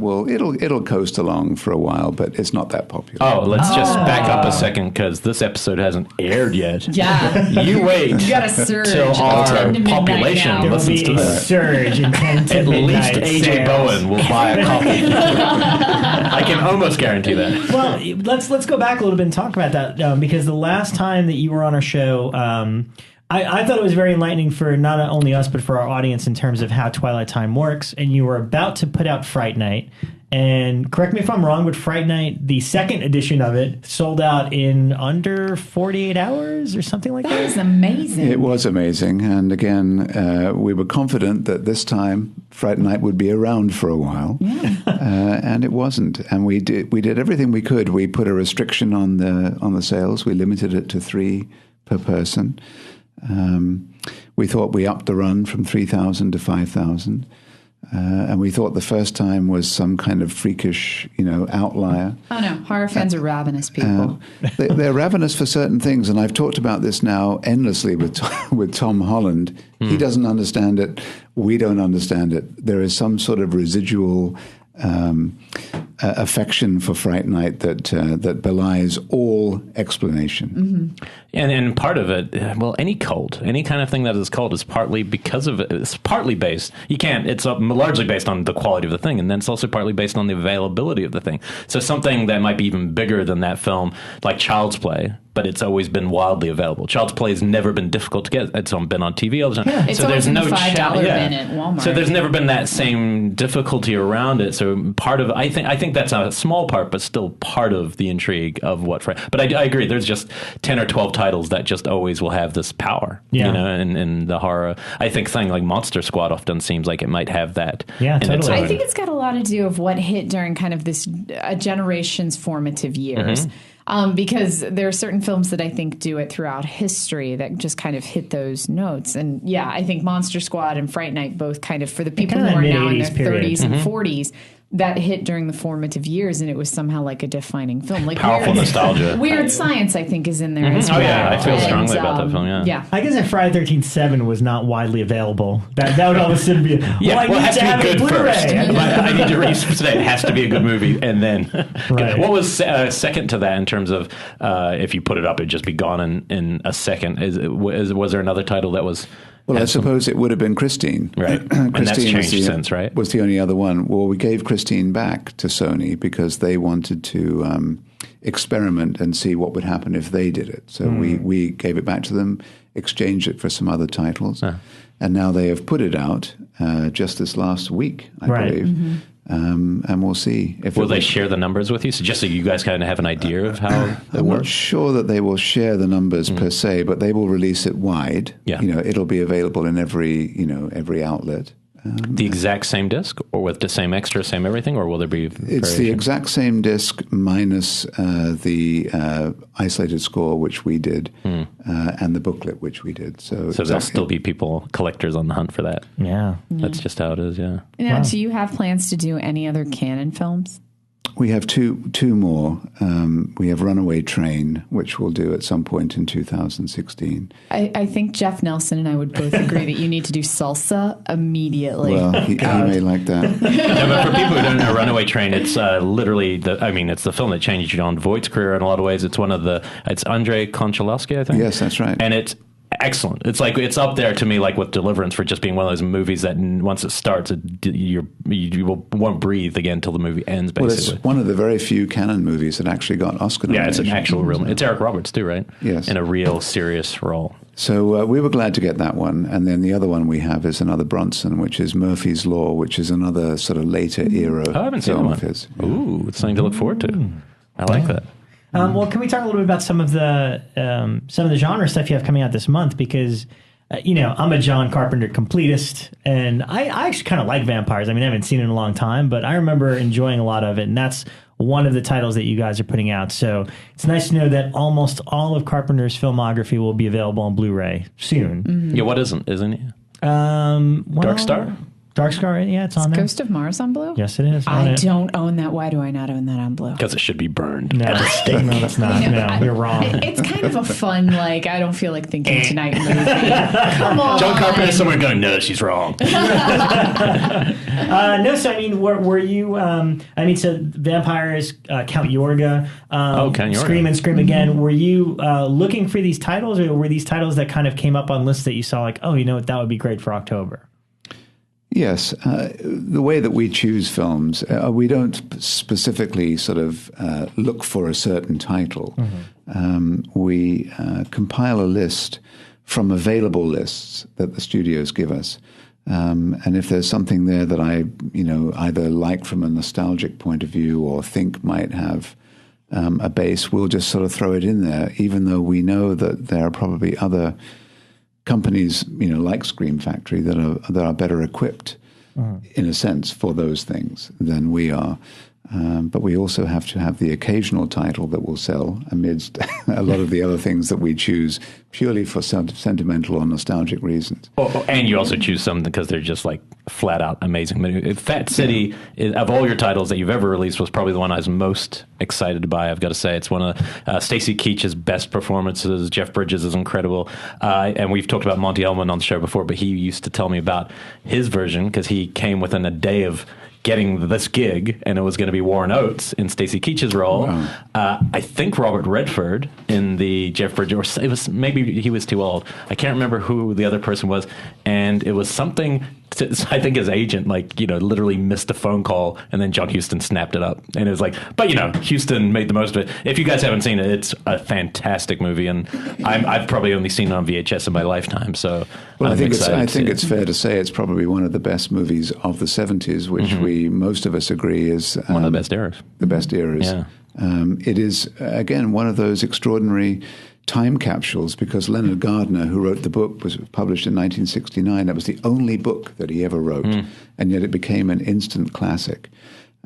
it'll coast along for a while, but it's not that popular. Oh, let's just back up a second, because this episode hasn't aired yet. Yeah. You wait. You got a surge till our population There will listens be to a that. surge in 10 to At Midnight least AJ sales. Bowen will buy a copy. I can almost guarantee that. Well, let's go back a little bit and talk about that, because the last time that you were on our show, I thought it was very enlightening for not only us, but for our audience in terms of how Twilight Time works. And you were about to put out Fright Night. And correct me if I'm wrong, but Fright Night, the second edition of it, sold out in under 48 hours or something like that. That was amazing. It was amazing. And again, we were confident that this time Fright Night would be around for a while. Yeah. And it wasn't. And we did everything we could. We put a restriction on the sales. We limited it to 3 per person. We thought we upped the run from 3,000 to 5,000. And we thought the first time was some kind of freakish, outlier. Oh, no. Horror fans are ravenous people. They're ravenous for certain things. And I've talked about this now endlessly with Tom Holland. He doesn't understand it. We don't understand it. There is some sort of residual affection for Fright Night that belies all explanation. Mm-hmm. And part of it, well, any cult, any kind of thing that is cult is partly because of it. It's partly based. It's largely based on the quality of the thing, and then it's also partly based on the availability of the thing. So something that might be even bigger than that film, like Child's Play, but it's always been wildly available. Child's Play has never been difficult to get. It's been on TV all the time. Yeah, it's so always there's in no the $5 bin at Walmart. So there's never been that same difficulty around it. So part of I think that's a small part, but still part of the intrigue of what. But I agree. There's just 10 or 12 titles that just always will have this power. In the horror. I think something like Monster Squad often seems like it might have that. Yeah, totally. I think it's got a lot to do with what hit during kind of this a generation's formative years. Mm-hmm. Because there are certain films that I think do it throughout history that just kind of hit those notes. And yeah, I think Monster Squad and Fright Night both kind of, for the people who are now in their 30s and 40s, that hit during the formative years, and it was somehow like a defining film. Like powerful nostalgia. Weird Science, I think, is in there as well. Oh yeah, I feel strongly about that film. Yeah. I guess if Friday 13-7 was not widely available, that would all of a sudden be. Yeah, well, it has to be good first. I need to say it has to be a good movie, and then right. What was second to that in terms of if you put it up, it'd just be gone in a second? Was there another title that was? Well, I suppose it would have been Christine. Right. Christine and that's changed since, right? Was the only other one. Well, we gave Christine back to Sony because they wanted to experiment and see what would happen if they did it. So we gave it back to them, exchanged it for some other titles, and now they have put it out just this last week, I believe. And we'll see if will they share the numbers with you, so just so you guys kind of have an idea of how I'm not sure that they will share the numbers per se, but they will release it wide. It'll be available in every outlet. The exact same disc, or with the same extra, same everything, or will there be variation? It's the exact same disc minus the isolated score, which we did, and the booklet, which we did. So there'll still be collectors on the hunt for that. Yeah. That's just how it is, yeah. Now, do you have plans to do any other canon films? We have two more. We have Runaway Train, which we'll do at some point in 2016. I think Jeff Nelson and I would both agree that you need to do Salsa immediately. Well, he may like that. No, but for people who don't know Runaway Train, it's literally it's the film that changed John Voight's career in a lot of ways. It's it's Andrei Konchalovsky, I think. Yes, that's right. And it's excellent. It's up there to me, like with Deliverance, for just being one of those movies that once it starts, you won't breathe again until the movie ends. Basically, well, it's one of the very few canon movies that actually got Oscar nomination. Yeah, it's an actual real. It's Eric Roberts too, right? Yes, in a real serious role. So we were glad to get that one, and then the other one we have is another Bronson, which is Murphy's Law, which is another sort of later era. I haven't seen film that of his. Yeah. Ooh, it's something to look forward to. I like that. Well, can we talk a little bit about some of the genre stuff you have coming out this month? Because I'm a John Carpenter completist, and I actually kind of like vampires. I mean, I haven't seen it in a long time, but I remember enjoying a lot of it, and that's one of the titles that you guys are putting out. So it's nice to know that almost all of Carpenter's filmography will be available on Blu-ray soon. Mm-hmm. Yeah, what isn't it? Dark Star? Dark Star, yeah, it's on there. Ghost of Mars on Blue? Yes, it is. I don't own that. Why do I not own that on Blue? Because it should be burned. No, that's not. No, you're wrong. It's kind of a fun, I don't feel like thinking tonight movie. Come on. John Carpenter's somewhere going, no, she's wrong. No, so I mean, were you? So vampires, Count Yorga, Count Yorga. Scream and Scream Again. Were you looking for these titles, or were these titles that kind of came up on lists that you saw, like, oh, you know what, that would be great for October? Yes. The way that we choose films, we don't specifically sort of look for a certain title. We compile a list from available lists that the studios give us. And if there's something there that I, either like from a nostalgic point of view or think might have a base, we'll just sort of throw it in there, even though we know that there are probably other companies, like Scream Factory, that are better equipped, in a sense, for those things than we are. But we also have to have the occasional title that will sell amidst a lot of the other things that we choose purely for sentimental or nostalgic reasons. And you also choose some because they're just flat out amazing. Fat City, of all your titles that you've ever released, was probably the one I was most excited by. I've got to say, it's one of Stacy Keach's best performances. Jeff Bridges is incredible. And we've talked about Monty Ellman on the show before, but he used to tell me about his version because he came within a day of getting this gig, and it was going to be Warren Oates in Stacy Keach's role. Wow. I think Robert Redford in the Jeff Bridges, or it was maybe he was too old. I can't remember who the other person was, and it was something. I think his agent, literally missed a phone call, and then John Huston snapped it up. And it was but Huston made the most of it. If you guys haven't seen it, it's a fantastic movie, and I've probably only seen it on VHS in my lifetime. So, I think it's fair to say it's probably one of the best movies of the 70s, which most of us agree is one of the best eras. The best eras. Yeah. It is again one of those extraordinary time capsules, because Leonard Gardner, who wrote the book, was published in 1969. That was the only book that he ever wrote, and yet it became an instant classic.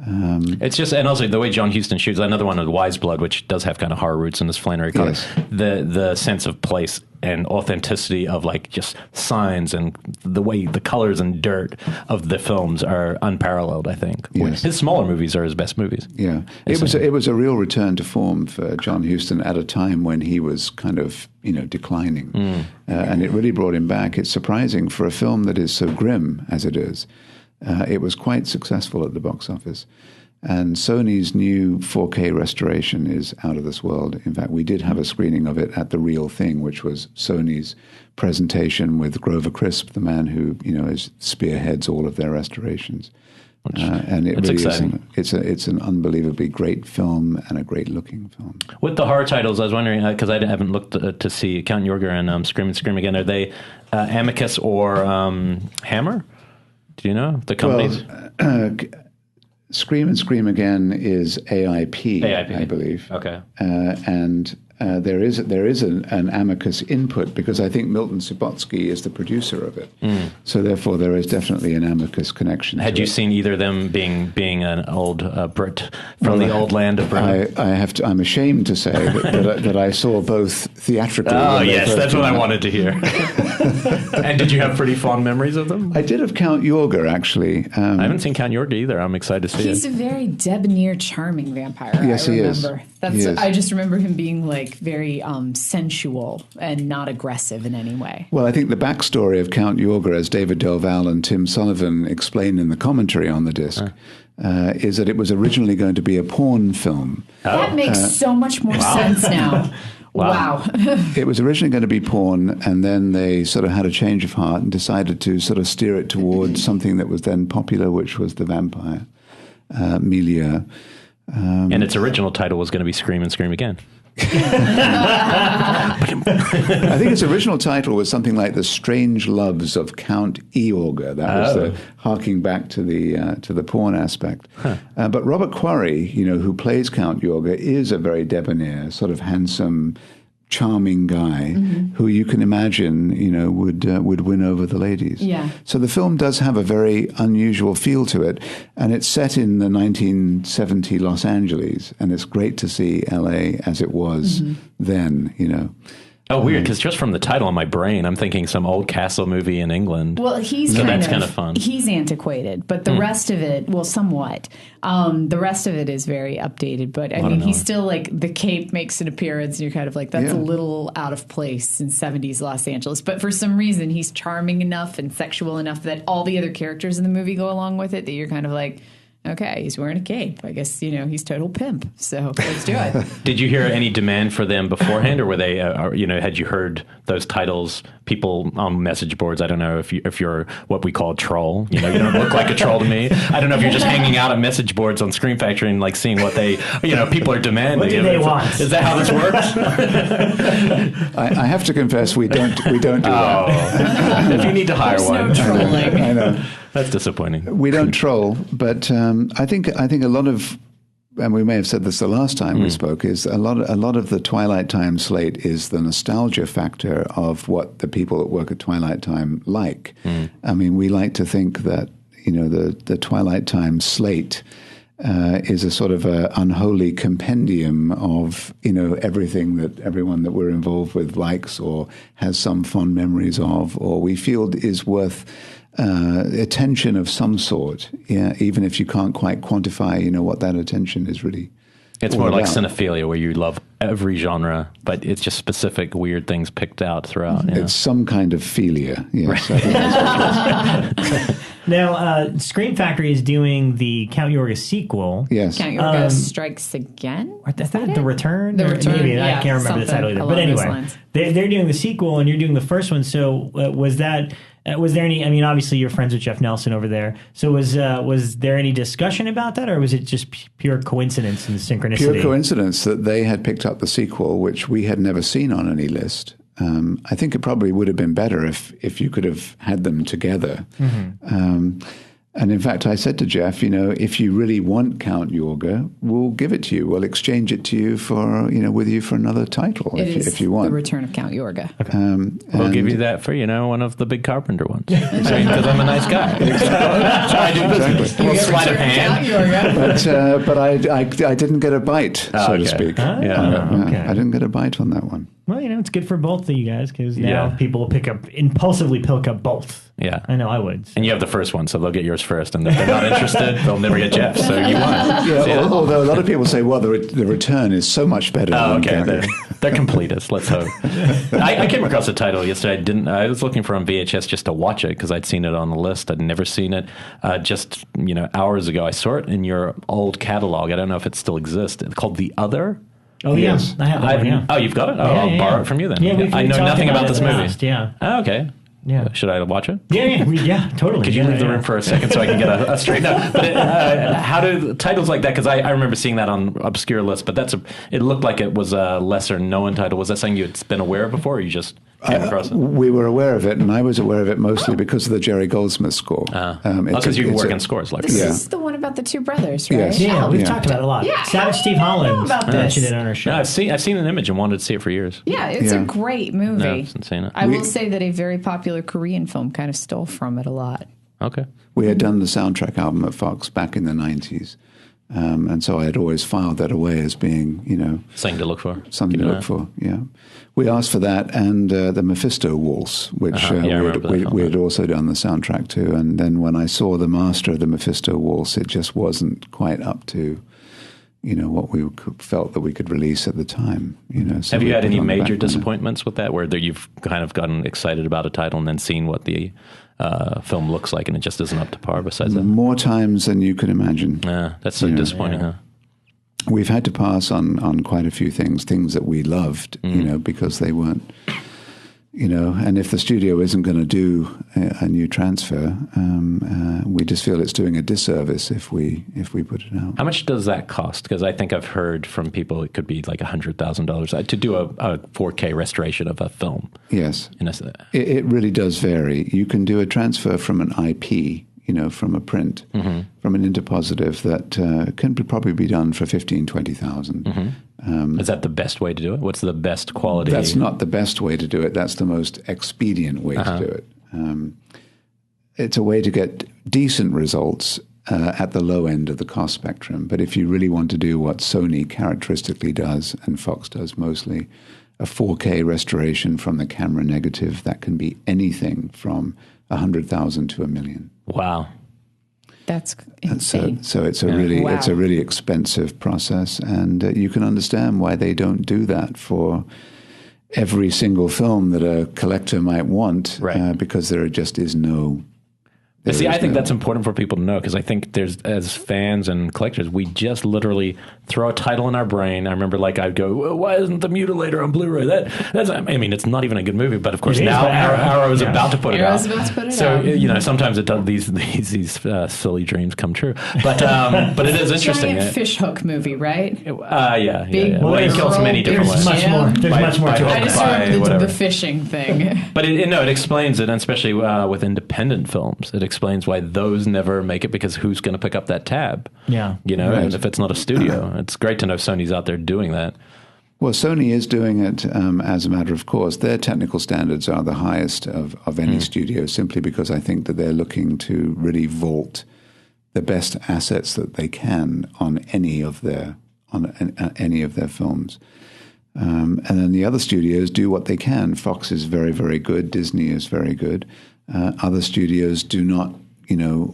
It's just, and also the way John Huston shoots, another one of Wise Blood, which does have kind of horror roots in this Flannery color. Yes. The sense of place and authenticity of just signs and the way the colors and dirt of the films are unparalleled, I think. Yes. His smaller movies are his best movies. Yeah. It was a real return to form for John Huston at a time when he was kind of, declining. And it really brought him back. It's surprising for a film that is so grim as it is. It was quite successful at the box office. And Sony's new 4K restoration is out of this world. In fact, we did have a screening of it at The Real Thing, which was Sony's presentation with Grover Crisp, the man who, spearheads all of their restorations. And it it's really exciting. it's an unbelievably great film and a great looking film. With the horror titles, I was wondering, because I haven't looked to see Count Yorga and Scream and Scream Again. Are they Amicus or Hammer? Do you know the companies? Well, Scream and Scream Again is AIP, I believe. Okay. And there is an Amicus input because I think Milton Subotsky is the producer of it. So therefore, there is definitely an Amicus connection. Had you seen either of them being an old Brit from the old land of Britain? I'm ashamed to say that I saw both theatrically. Oh yes, that's what I wanted to hear. And did you have pretty fond memories of them? I did of Count Yorga, actually. I haven't seen Count Yorga either. I'm excited to see it. He's a very debonair, charming vampire. Yes, he is. I just remember him being like very sensual and not aggressive in any way. Well, I think the backstory of Count Yorga, as David Del Valle and Tim Sullivan explained in the commentary on the disc, is that it was originally going to be a porn film. That makes so much more sense now. Wow. It was originally going to be porn, and then they sort of had a change of heart and decided to sort of steer it towards something that was then popular, which was the vampire milieu. And its original title was going to be Scream and Scream Again. I think its original title was something like The Strange Loves of Count Yorga. That was harking back to the porn aspect. But Robert Quarry, who plays Count Yorga, is a very debonair, sort of handsome, charming guy who you can imagine, would win over the ladies. Yeah. So the film does have a very unusual feel to it, and it's set in the 1970 Los Angeles, and it's great to see LA as it was then, Oh, weird, because just from the title in my brain, I'm thinking some old castle movie in England. Well, that's kind of fun. He's antiquated, but the rest of it, well, somewhat. The rest of it is very updated, but I mean, he's still like, the cape makes an appearance, and you're kind of like, that's a little out of place in 70s Los Angeles. But for some reason, he's charming enough and sexual enough that all the other characters in the movie go along with it, that you're kind of like, okay, he's wearing a cape. I guess, he's total pimp. So let's do it. Did you hear any demand for them beforehand, or were they, had you heard those titles, people on message boards? I don't know if you're what we call a troll. You don't look like a troll to me. I don't know if you're just hanging out at message boards on Scream Factory and like seeing what they, people are demanding. What do they want? Is that how this works? I have to confess, we don't do that. If you need to hire one. No trolling. I know. That's disappointing. We don't troll, but I think a lot of, and we may have said this the last time we spoke, is a lot of the Twilight Time slate is the nostalgia factor of what the people that work at Twilight Time like. I mean, we like to think that the Twilight Time slate is a sort of a unholy compendium of everything that everyone that we're involved with likes or has some fond memories of, or we feel is worth attention of some sort, even if you can't quite quantify, what that attention is really. It's more like cinephilia, where you love every genre, but it's just specific weird things picked out throughout. It's some kind of philia, yes. Right. Now, Scream Factory is doing the Count Yorga sequel. Yes. Count Yorga Strikes Again? Is that The Return? The Return, Maybe, I can't remember the title either. But anyway, they're doing the sequel, and you're doing the first one. So was there any? I mean, obviously you're friends with Jeff Nelson over there. So was there any discussion about that, or was it just pure coincidence and synchronicity? Pure coincidence that they had picked up the sequel, which we had never seen on any list. I think it probably would have been better if you could have had them together. And in fact, I said to Jeff, if you really want Count Yorga, we'll give it to you. We'll exchange it to you for, with you for another title if you want. The Return of Count Yorga. Okay. We'll give you that for, one of the big Carpenter ones. Because I'm a nice guy. So I do business. We'll sleight of hand. But I didn't get a bite, so to speak. Okay. I didn't get a bite on that one. Well, it's good for both of you guys, because now people will impulsively pick up both. Yeah. I know I would. And you have the first one, so they'll get yours first. And if they're not interested, they'll never get Jeff. So you won. Although a lot of people say, well, the Return is so much better than They're completists, let's hope. I came across the title yesterday. I was looking for on VHS just to watch it, because I'd seen it on the list. I'd never seen it. Just, hours ago, I saw it in your old catalog. I don't know if it still exists. It's called The Other. Oh, yes. I have that one, yeah. Oh, you've got it? Oh, I'll borrow it from you then. Yeah, I know nothing about this movie. Yeah. Oh, okay. Yeah. Should I watch it? Yeah, totally. Could you leave the room for a second so I can get a straight note? But how do titles like that? Because I remember seeing that on obscure lists, but it looked like it was a lesser known title. Was that something you'd been aware of before, or you just came across it? We were aware of it, and I was aware of it mostly because of the Jerry Goldsmith score. Because you work in scores like this that. is the one about the two brothers, right? Yes. Yeah, we've talked about it a lot. Yeah, Savage Steve Holland mentioned it on our show. No, I've seen an image and wanted to see it for years. Yeah, it's a great movie. No, I haven't seen it. I will say that a very popular Korean film kind of stole from it a lot. Okay. We had done the soundtrack album at Fox back in the 90s. And so I had always filed that away as being, Something to look for. Something to look for, yeah. We asked for that and the Mephisto Waltz, which we had also done the soundtrack to. And then when I saw the master of the Mephisto Waltz, it just wasn't quite up to, what we felt that we could release at the time. So have you had any major disappointments with that, where you've kind of gotten excited about a title and then seen what the film looks like and it just isn't up to par besides that? More times than you could imagine. Yeah, that's so disappointing, huh? We've had to pass on quite a few things that we loved, because they weren't, and if the studio isn't going to do a new transfer, we just feel it's doing a disservice if we put it out. How much does that cost? Because I think I've heard from people it could be like $100,000 to do a 4K restoration of a film. Yes. It really does vary. You can do a transfer from an IP, from a print, from an interpositive that can probably be done for $15,000, $20,000. Is that the best way to do it? What's the best quality? That's not the best way to do it. That's the most expedient way to do it. It's a way to get decent results at the low end of the cost spectrum. But if you really want to do what Sony characteristically does, and Fox does mostly, a 4K restoration from the camera negative, that can be anything from $100,000 to $1 million. Wow. That's insane. So it's a really expensive process, and you can understand why they don't do that for every single film that a collector might want, because there just is no. I think that's important for people to know, because I think as fans and collectors, we just literally throw a title in our brain. I remember, I'd go, well, "Why isn't The Mutilator on Blu-ray?" It's not even a good movie, but of course now Arrow is about to put it out. So sometimes it does these silly dreams come true. But it is interesting. Giant fishhook movie, right? Yeah. Well, he kills many different ways. There's much more to it. I just heard the fishing thing. But it explains it, and especially with independent films, it explains why those never make it, because who's going to pick up that tab? Yeah. And if it's not a studio, it's great to know Sony's out there doing that. Well, Sony is doing it as a matter of course. Their technical standards are the highest of any studio, simply because I think that they're looking to really vault the best assets that they can on any of their films. And then the other studios do what they can. Fox is very, very good. Disney is very good. Other studios do not,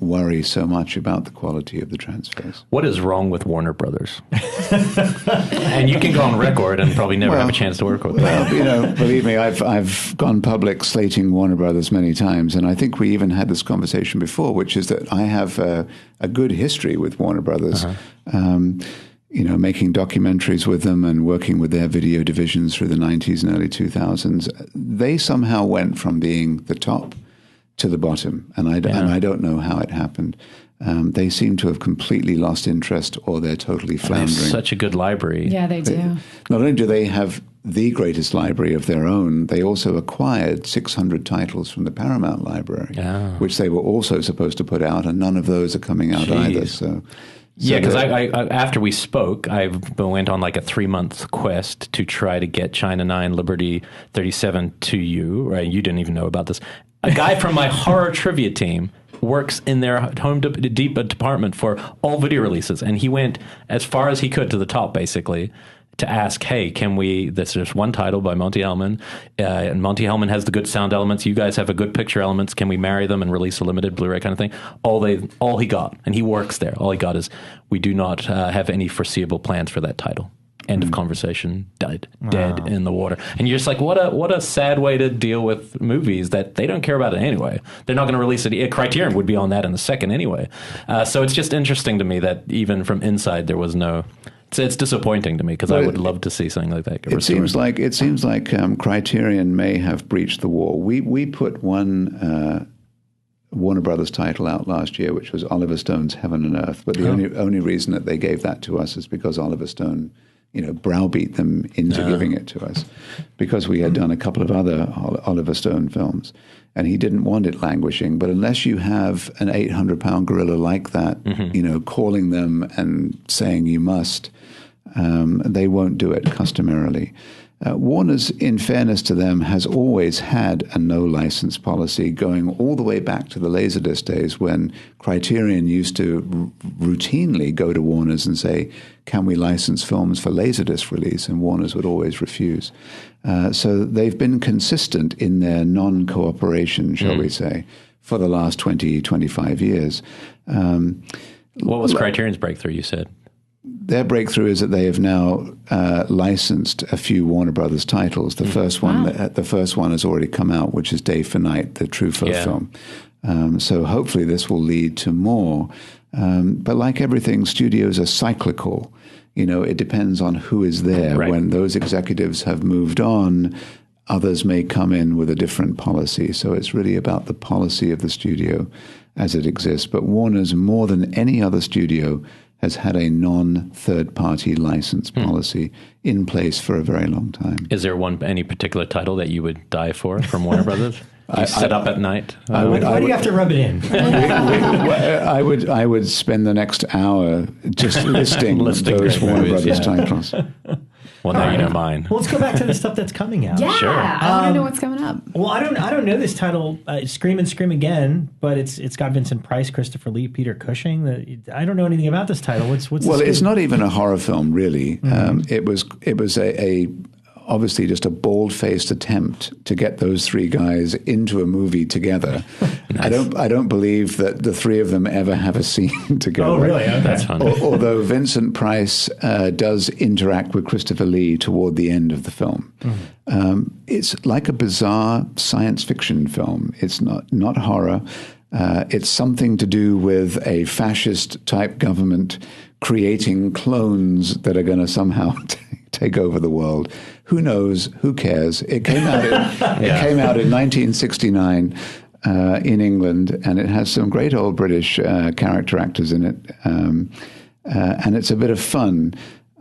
worry so much about the quality of the transfers. What is wrong with Warner Brothers? And you can go on record and probably never have a chance to work with them. Well, believe me, I've gone public slating Warner Brothers many times, and I think we even had this conversation before, which is that I have a good history with Warner Brothers. Making documentaries with them and working with their video divisions through the 90s and early 2000s. They somehow went from being the top to the bottom, and I don't know how it happened. They seem to have completely lost interest, or they're totally floundering. They have such a good library. Yeah, they do. Not only do they have the greatest library of their own, they also acquired 600 titles from the Paramount library, which they were also supposed to put out, and none of those are coming out either. So because I after we spoke, I went on a 3-month quest to try to get China 9, Liberty 37 to you. Right? You didn't even know about this. A guy from my horror trivia team works in their home depot department for all video releases, and he went as far as he could to the top, basically, to ask, hey, can we, there's one title by Monty Hellman, and Monty Hellman has the good sound elements, you guys have a good picture elements, can we marry them and release a limited Blu-ray kind of thing? All he got, and he works there, all he got is, we do not have any foreseeable plans for that title. End of conversation, dead in the water. And you're just like, what a sad way to deal with movies that they don't care about it anyway. They're not going to release it. Criterion would be on that in a second anyway. So it's just interesting to me that even from inside there was no It's disappointing to me because I would love to see something like that. It seems like Criterion may have breached the wall. We put one Warner Brothers title out last year, which was Oliver Stone's Heaven and Earth. But the only reason that they gave that to us is because Oliver Stone, browbeat them into giving it to us, because we had done a couple of other Oliver Stone films, and he didn't want it languishing. But unless you have an 800-pound gorilla like that, calling them and saying you must, they won't do it customarily. Warner's, in fairness to them, has always had a no-license policy going all the way back to the Laserdisc days, when Criterion used to routinely go to Warner's and say, can we license films for Laserdisc release? And Warner's would always refuse. So they've been consistent in their non-cooperation, shall we say, for the last 20, 25 years. What was Criterion's breakthrough, you said? Their breakthrough is that they have now licensed a few Warner Brothers titles. The first one has already come out, which is Day for Night, the Truffaut film. So hopefully this will lead to more. But like everything, studios are cyclical. It depends on who is there. Right. When those executives have moved on, others may come in with a different policy. So it's really about the policy of the studio as it exists. But Warner's, more than any other studio, has had a non-third-party license policy in place for a very long time. Is there any particular title that you would die for from Warner Brothers? You sit up at night? Why do you have to rub it in? I would spend the next hour just listing those Warner Brothers titles. Well, now you know mine. Well, let's go back to the stuff that's coming out. Yeah, sure. I want to know what's coming up. Well, I don't know this title, Scream and Scream Again, but it's got Vincent Price, Christopher Lee, Peter Cushing. I don't know anything about this title. What's well, it's not even a horror film, really. It was a obviously just a bald-faced attempt to get those three guys into a movie together. Nice. I don't believe that the three of them ever have a scene together. Oh, really? Okay. That's funny. Although Vincent Price does interact with Christopher Lee toward the end of the film. It's like a bizarre science fiction film. It's not horror. It's something to do with a fascist-type government creating clones that are going to somehow take over the world. Who knows? Who cares? It came out in 1969 in England, and it has some great old British character actors in it, and it's a bit of fun.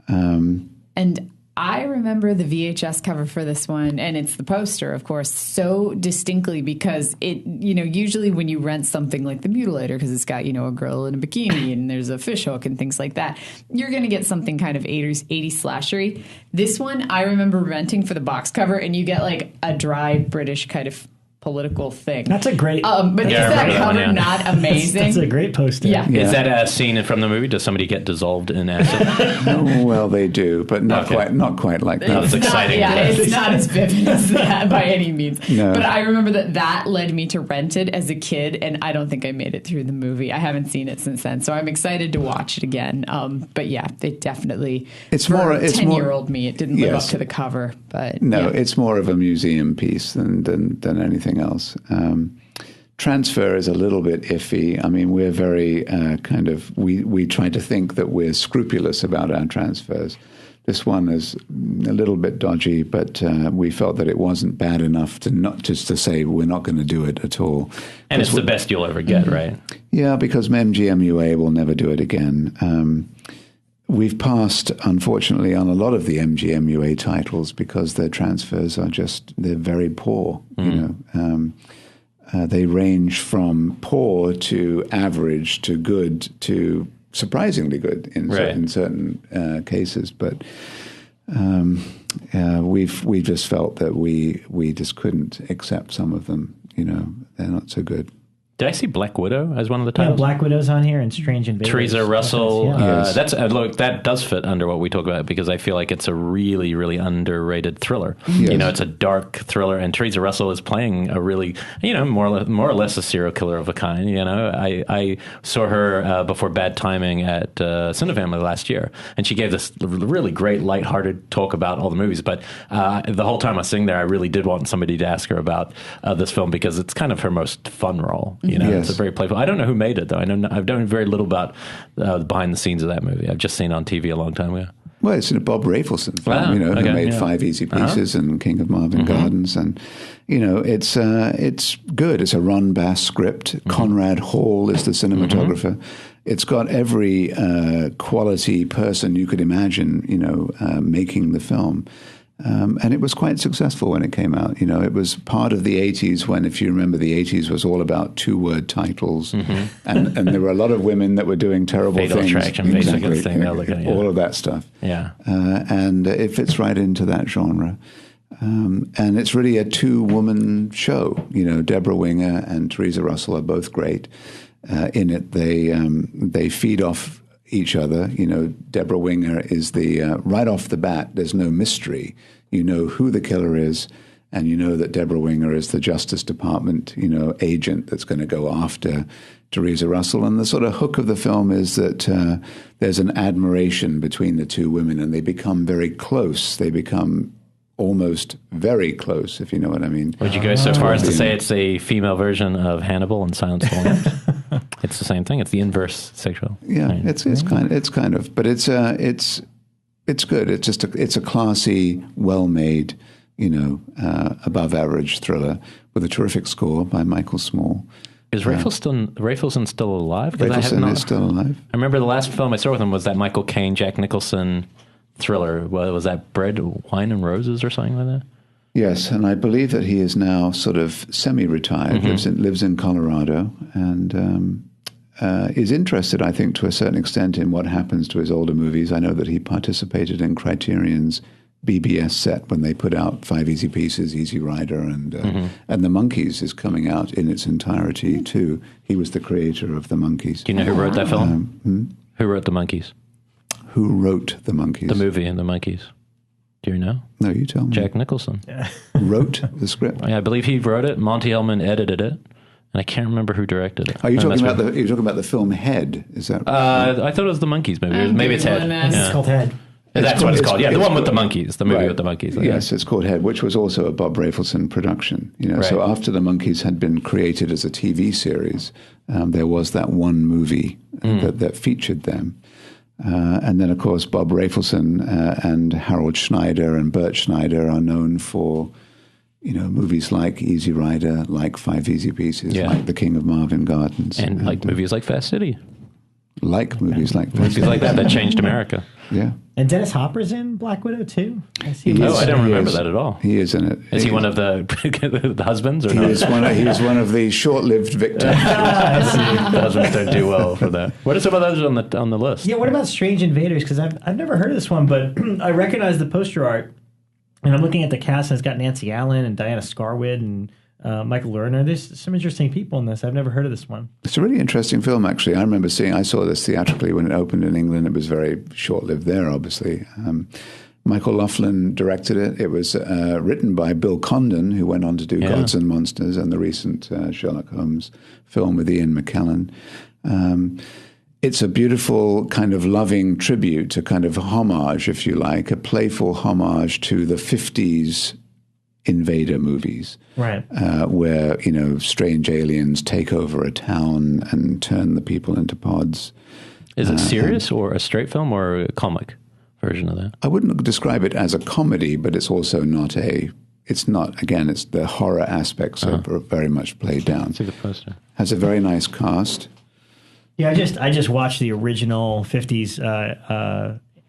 And I remember the VHS cover for this one, and it's the poster, of course, so distinctly, because it, usually when you rent something like The Mutilator, because it's got, a girl in a bikini and there's a fishhook and things like that, you're going to get something kind of 80s slashery. This one, I remember renting for the box cover, and you get like a dry British kind of political thing. That's a great... but is that cover not amazing? That's a great poster. Yeah. Is that a scene from the movie? Does somebody get dissolved in acid? Oh, well, they do, but not quite like that. That's exciting. It's not as vivid as that by any means. No. But I remember that led me to rent it as a kid, and I don't think I made it through the movie. I haven't seen it since then, so I'm excited to watch it again. But yeah, it definitely... It's more... 10-year-old me, it didn't live up to the cover. But no, it's more of a museum piece than anything else. Transfer is a little bit iffy. I mean, we're very we try to think that we're scrupulous about our transfers. This one is a little bit dodgy, but we felt that it wasn't bad enough to not just to say we're not going to do it at all. And it's the best you'll ever get, right? Yeah, because MGMUA will never do it again. We've passed, unfortunately, on a lot of the MGMUA titles because their transfers are they're very poor. They range from poor to average to good to surprisingly good in certain cases. But we just felt that we just couldn't accept some of them. They're not so good. Did I see Black Widow as one of the titles? Yeah, Black Widow's on here and Strange Invaders. Teresa Russell. Yes. That's look, that does fit under what we talk about because I feel like it's a really, really underrated thriller. Yes. It's a dark thriller, and Teresa Russell is playing a really, more or less a serial killer of a kind. I saw her before Bad Timing at Cinefamily last year, and she gave this really great, lighthearted talk about all the movies. But the whole time I was sitting there, I really did want somebody to ask her about this film because it's kind of her most fun role. Yes. It's a very playful. I don't know who made it though. I've known very little about behind the scenes of that movie. I've just seen it on TV a long time ago. Well, it's a Bob Rafelson film, Wow, who okay, made yeah. 5 Easy Pieces and King of Marvin Gardens, and it's good. It's a Ron Bass script. Conrad Hall is the cinematographer. It's got every quality person you could imagine, making the film. And it was quite successful when it came out. It was part of the 80s when, if you remember, the 80s was all about 2-word titles. And there were a lot of women that were doing terrible Fatal things. Attraction, exactly. all of that stuff. Yeah. And it fits right into that genre. And it's really a 2-woman show. Deborah Winger and Teresa Russell are both great. In it, they feed off each other. Deborah Winger is the right off the bat, there's no mystery. You know who the killer is, and you know that Deborah Winger is the Justice Department, agent that's going to go after Teresa Russell. And the sort of hook of the film is that there's an admiration between the 2 women, and they become very close. They become almost very close, if you know what I mean. Would you go so far as to say it's a female version of Hannibal and Silence of the Lambs? It's the same thing. It's the inverse sexual. Yeah, right. it's kind of, but it's good. It's a classy, well-made, above average thriller with a terrific score by Michael Small. Is Rafelson still alive? Rafelson is still alive. I remember the last film I saw with him was that Michael Caine, Jack Nicholson thriller. Was that Bread, Wine, and Roses or something like that? Yes, and I believe that he is now sort of semi-retired, lives in Colorado, and is interested, I think, to a certain extent in what happens to his older movies. I know that he participated in Criterion's BBS set when they put out 5 Easy Pieces, Easy Rider, and The Monkees is coming out in its entirety too. He was the creator of The Monkees. Do you know who wrote that film? Who wrote The Monkees? Who wrote The Monkees? The movie and The Monkees. Do you know? No, you tell me. Jack Nicholson. Wrote the script? Yeah, I believe he wrote it. Monty Hellman edited it. And I can't remember who directed it. Are you talking about the film Head? Is that? I thought it was The Monkees. Maybe it's Head. It's called Head. That's what it's called. Yeah, the one with the monkeys. The movie with the monkeys. Yes, it's called Head, which was also a Bob Rafelson production. So after the Monkees had been created as a TV series, there was that one movie that featured them. And then, of course, Bob Rafelson and Harold Schneider and Bert Schneider are known for, movies like Easy Rider, like 5 Easy Pieces, like The King of Marvin Gardens. And like movies like Fast City. Like movies like Fast Movies like that changed America. Yeah. And Dennis Hopper's in Black Widow, too? I don't remember that at all. He is in it. Is he one of the husbands or he not? He was one of the short-lived victims. The husbands don't do well for that. What are some of those on the list? Yeah, what about Strange Invaders? Because I've never heard of this one, but I recognize the poster art. And I'm looking at the cast, and it's got Nancy Allen and Diana Scarwood and Michael Lerner. There's some interesting people in this. I've never heard of this one. It's a really interesting film, actually. I saw this theatrically when it opened in England. It was very short-lived there, obviously. Michael Laughlin directed it. It was written by Bill Condon, who went on to do Gods and Monsters and the recent Sherlock Holmes film with Ian McKellen. It's a beautiful kind of loving tribute, a kind of homage, if you like, a playful homage to the 50s invader movies, right? Where strange aliens take over a town and turn the people into pods. Is it serious or a straight film or a comic version of that? I wouldn't describe it as a comedy, but it's also not a. It's not. Again, it's the horror aspects are very much played down. See the poster. Has a very nice cast. Yeah, I just watched the original 50s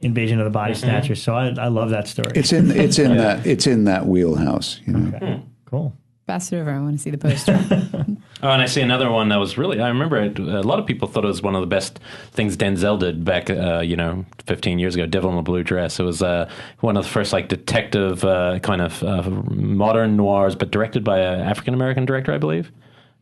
Invasion of the Body Snatchers, so I love that story. It's in that wheelhouse. Okay. Cool. Pass it over. I want to see the poster. And I see another one that was really, I remember a lot of people thought it was one of the best things Denzel did back, 15 years ago, Devil in a Blue Dress. It was one of the first detective kind of modern noirs, but directed by an African-American director, I believe.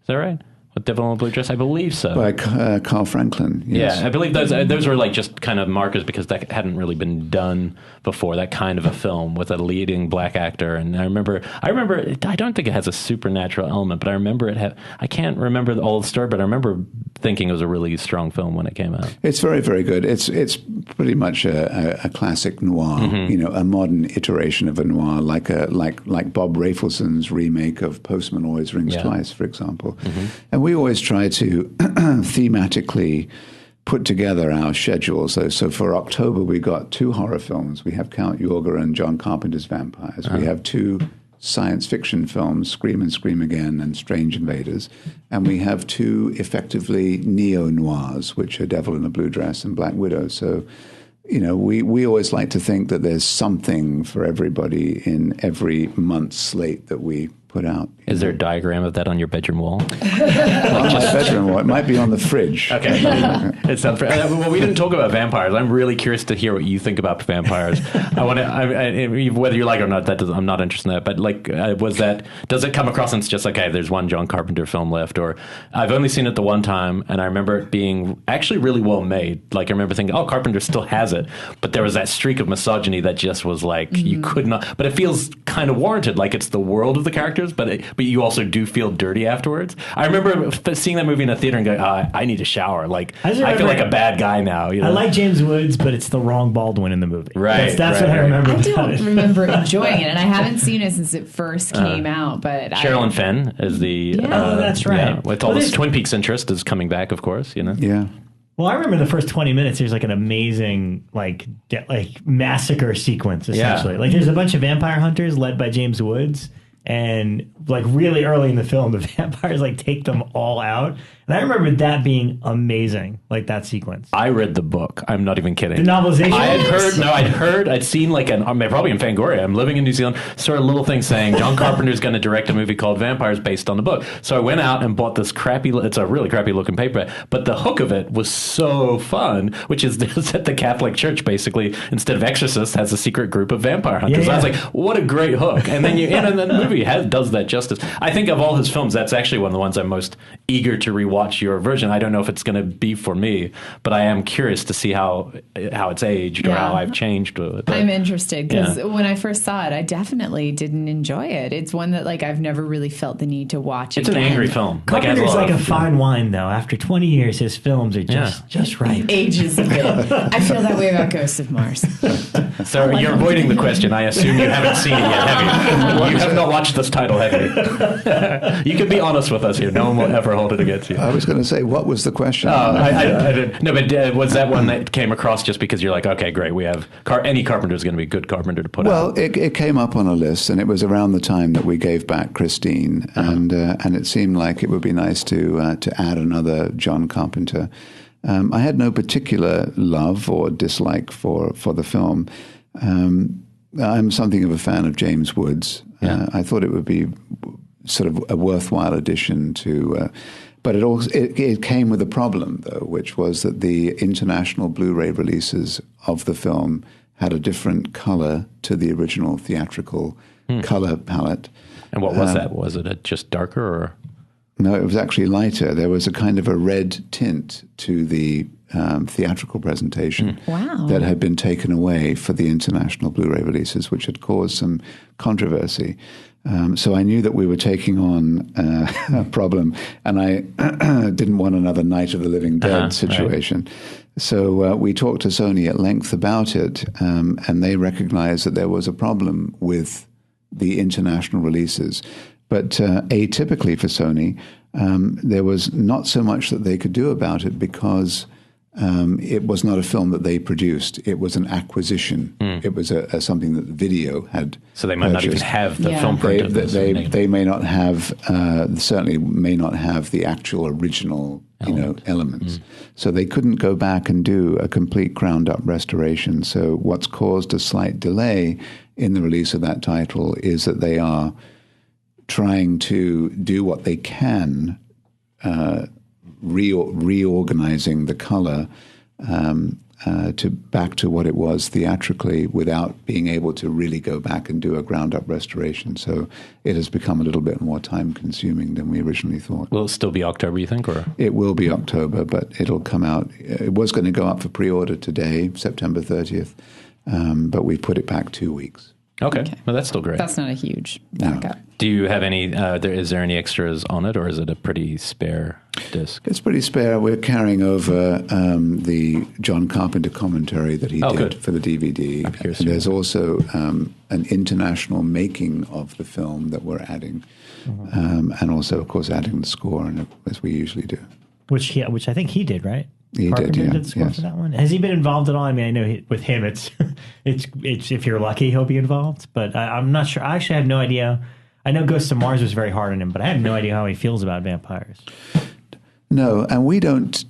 Is that right? Devil in a Blue Dress, I believe so. By Carl Franklin. Yes. Yeah, I believe those were just kind of markers because that hadn't really been done before. That kind of a film with a leading black actor, and I remember. I don't think it has a supernatural element, but I remember it. I can't remember the old story, but I remember thinking it was a really strong film when it came out. It's very, very good. It's pretty much a classic noir. A modern iteration of a noir, like Bob Rafelson's remake of Postman Always Rings Twice, for example. And we always try to thematically put together our schedules. So for October, we got 2 horror films. We have Count Yorga and John Carpenter's Vampires. We have 2 science fiction films, Scream and Scream Again and Strange Invaders. And we have 2 effectively neo-noirs, which are Devil in a Blue Dress and Black Widow. So, we always like to think that there's something for everybody in every month's slate that we put out. Is there a diagram of that on your bedroom wall? On my bedroom wall. It might be on the fridge. Okay. It's not. Well, we didn't talk about vampires. I'm really curious to hear what you think about vampires. I want to, whether you like it or not. I'm not interested in that. But does it come across and it's just okay, there's one John Carpenter film left, or I've only seen it the one time, and I remember it being actually really well made. Like I remember thinking, oh, Carpenter still has it, but there was that streak of misogyny that just was like you could not. But it feels kind of warranted. Like it's the world of the characters. But you also do feel dirty afterwards. I remember seeing that movie in a theater and going, I need a shower. Like I feel like a bad guy now. I like James Woods, but it's the wrong Baldwin in the movie. Right. That's what I remember. I don't remember enjoying it, and I haven't seen it since it first came out. But Sherilyn Fenn is the that's right. Yeah, with all this Twin Peaks interest is coming back, of course. Yeah. Well, I remember the first 20 minutes. There's like an amazing like massacre sequence essentially. Like there's a bunch of vampire hunters led by James Woods. And like really early in the film, the vampires like take them all out. And I remember that being amazing, like that sequence. I read the book. I'm not even kidding. The novelization? I'd seen like probably in Fangoria. I'm living in New Zealand. Saw a little thing saying John Carpenter's going to direct a movie called Vampires based on the book. So I went out and bought this it's a really crappy looking paper, but the hook of it was so fun, which is that the Catholic Church basically, instead of exorcists, has a secret group of vampire hunters. Yeah. I was like, what a great hook. And then and the movie does that justice. I think of all his films, that's actually one of the ones I'm most eager to rewatch your version. I don't know if it's going to be for me, but I am curious to see how it's aged or how I've changed with it. I'm interested because when I first saw it, I definitely didn't enjoy it. It's one that like I've never really felt the need to watch. It's an angry film. Carpenter's like a fine wine, though. After 20 years, his films are just right. Ages a bit. I feel that way about Ghosts of Mars. So you're avoiding the question. I assume you haven't seen it yet, have you? You have not watched this title, have you? You can be honest with us here. No one will ever hold it against you. I was going to say, what was the question? I didn't. No, but was that one that came across just because you're like, okay, great, we have any Carpenter is going to be a good Carpenter to put out? Well, it came up on a list, and it was around the time that we gave back Christine, and it seemed like it would be nice to add another John Carpenter. I had no particular love or dislike for the film. I'm something of a fan of James Woods. I thought it would be sort of a worthwhile addition to. But it came with a problem, though, which was that the international Blu-ray releases of the film had a different color to the original theatrical color palette. And what was that? Was it just darker or? No, it was actually lighter. There was a kind of a red tint to the theatrical presentation that had been taken away for the international Blu-ray releases, which had caused some controversy. So I knew that we were taking on a problem, and I didn't want another Night of the Living Dead situation. Right. So we talked to Sony at length about it, and they recognized that there was a problem with the international releases. But atypically for Sony, there was not so much that they could do about it because it was not a film that they produced. It was an acquisition. It was something that the video had So they might purchased. not even have the film print of this. They may not have, certainly may not have the actual original elements. So they couldn't go back and do a complete ground-up restoration. So what's caused a slight delay in the release of that title is that they are trying to do what they can, reorganizing the color back to what it was theatrically without being able to really go back and do a ground-up restoration. So it has become a little bit more time-consuming than we originally thought. Will it still be October, you think? Or it will be October, but it'll come out. It was going to go up for pre-order today, September 30th, but we put it back 2 weeks. Okay. Well, that's still great. That's not a huge backup. No. Do you have any, is there any extras on it, or is it a pretty spare disc? It's pretty spare. We're carrying over the John Carpenter commentary that he did for the DVD. And there's also an international making of the film that we're adding. And also, of course, adding the score, as we usually do. Which I think he did, right? Carpenter did the score for that one. Has he been involved at all? I mean, I know with him, it's if you're lucky, he'll be involved. But I'm not sure. I actually have no idea. I know Ghosts of Mars was very hard on him, but I have no idea how he feels about vampires. No, and we don't.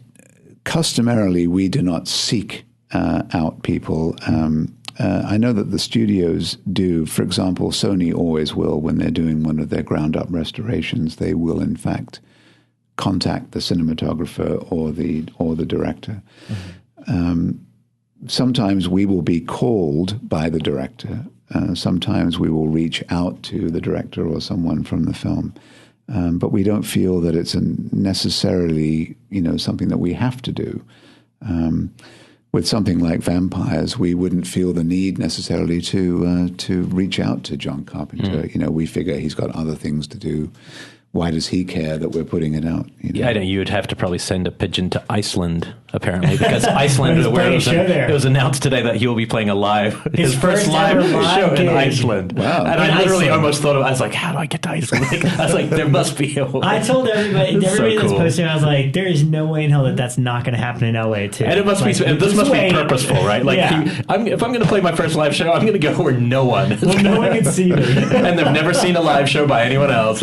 Customarily, we do not seek out people. I know that the studios do. For example, Sony always will, when they're doing one of their ground-up restorations, they will, in fact, contact the cinematographer or the director. Mm-hmm. Sometimes we will be called by the director. Sometimes we will reach out to the director or someone from the film. But we don't feel that it's necessarily, something that we have to do. With something like vampires, we wouldn't feel the need necessarily to reach out to John Carpenter. We figure he's got other things to do. Why does he care that we're putting it out? Yeah, I know you would have to probably send a pigeon to Iceland, apparently, because Iceland, where it was announced today that he will be playing his first live show in Iceland. Wow! And I literally almost thought I was like, how do I get to Iceland? I was like, there must be a way. I told everybody that's posting, I was like, there is no way in hell that's not going to happen in LA too. And it must be. This must be purposeful, right? Like, if I'm going to play my first live show, I'm going to go where no one can see me, and they've never seen a live show by anyone else.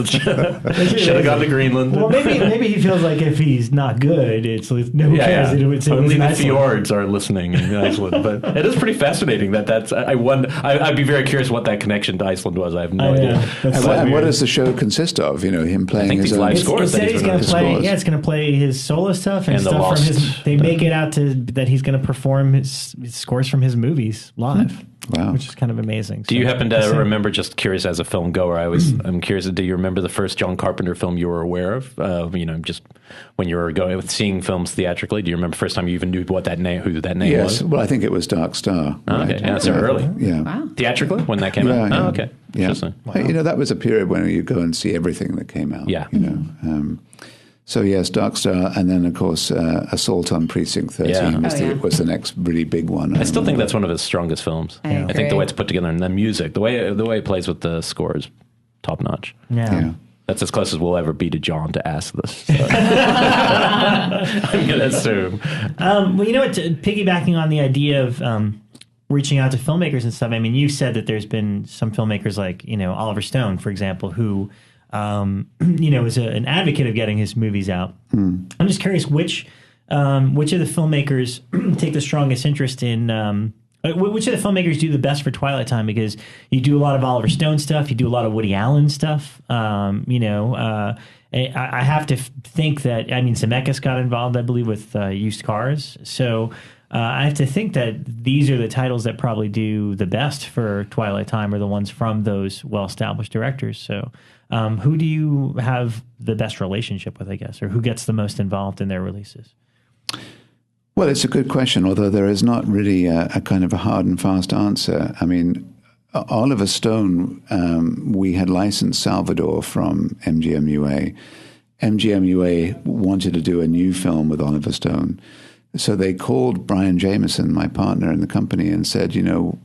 Should have gone to Greenland. Well, maybe he feels like if he's not good, it's like, no one cares. Only the fjords are listening in Iceland. But it is pretty fascinating that's. I'd be very curious what that connection to Iceland was. I have no idea. And what does the show consist of? Him playing his live scores. He's going to play. Yeah, it's going to play his solo stuff and stuff from his. They make it out that he's going to perform his scores from his movies live. Wow. Which is kind of amazing. Do you happen to remember, just curious as a film goer, I'm curious, do you remember the first John Carpenter film you were aware of? Just when you were seeing films theatrically, do you remember the first time you even knew who that name was? Yes, well, I think it was Dark Star. Oh, okay, yeah, so early. Yeah. Wow. Theatrically, when that came out? Yeah. Oh, okay. Yeah. Wow. That was a period when you go and see everything that came out. Yeah. So yes, Dark Star, and then of course Assault on Precinct 13 was the next really big one. I still think that's one of his strongest films. I think the way it's put together and the music, the way it plays with the score is top notch. Yeah. That's as close as we'll ever be to John to ask this. So. I'm going to assume. Well, you know what? Piggybacking on the idea of reaching out to filmmakers and stuff. I mean, you said that there's been some filmmakers like Oliver Stone, for example, who. Is an advocate of getting his movies out. I'm just curious which of the filmmakers take the strongest interest in. Which of the filmmakers do the best for Twilight Time? Because you do a lot of Oliver Stone stuff, you do a lot of Woody Allen stuff. I have to think that Zemeckis got involved, I believe, with used cars. So I have to think that these are the titles that probably do the best for Twilight Time, are the ones from those well-established directors. So. Who do you have the best relationship with, I guess, or who gets the most involved in their releases? Well, it's a good question, although there is not really a kind of a hard and fast answer. I mean, Oliver Stone, we had licensed Salvador from MGM-UA. MGM-UA wanted to do a new film with Oliver Stone. So they called Brian Jameson, my partner in the company, and said,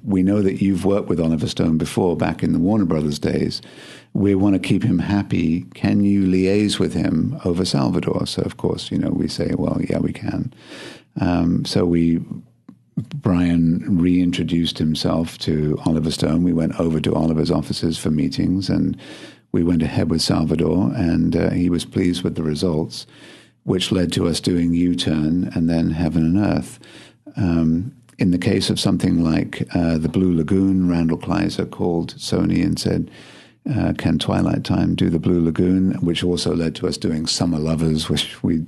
we know that you've worked with Oliver Stone before, back in the Warner Brothers days. We want to keep him happy. Can you liaise with him over Salvador? So, of course, we say, well, yeah, we can. So Brian reintroduced himself to Oliver Stone. We went over to Oliver's offices for meetings, and we went ahead with Salvador, and he was pleased with the results, which led to us doing U-Turn and then Heaven and Earth. In the case of something like the Blue Lagoon, Randall Kleiser called Sony and said, can Twilight Time do the Blue Lagoon, which also led to us doing Summer Lovers, which we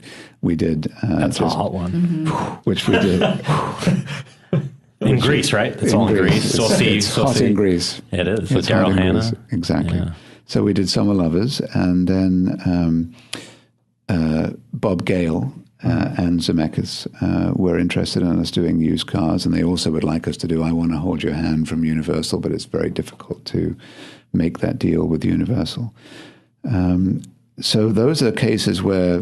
did. That's a hot one. Which we did. In Greece, right? It's all in Greece. It's hot in Greece. It is. With Daryl Hannah. Exactly. Yeah. So we did Summer Lovers, and then Bob Gale and Zemeckis were interested in us doing used cars, and they also would like us to do I Want to Hold Your Hand from Universal, but it's very difficult to make that deal with Universal. So those are cases where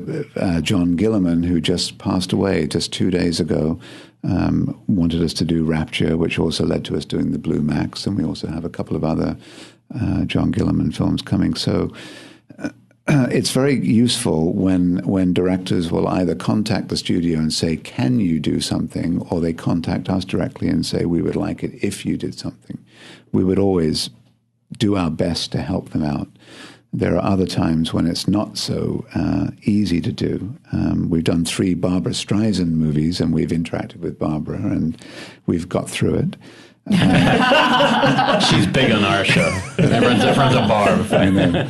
John Gilliman, who just passed away just 2 days ago, wanted us to do Rapture, which also led to us doing the Blue Max, and we also have a couple of other John Gilliman films coming. So it's very useful when directors will either contact the studio and say, can you do something? Or they contact us directly and say, we would like it if you did something. We would always do our best to help them out. There are other times when it's not so easy to do. We've done 3 Barbra Streisand movies, and we've interacted with Barbara, and we've got through it. She's big on our show. Everyone's a Barb. I know.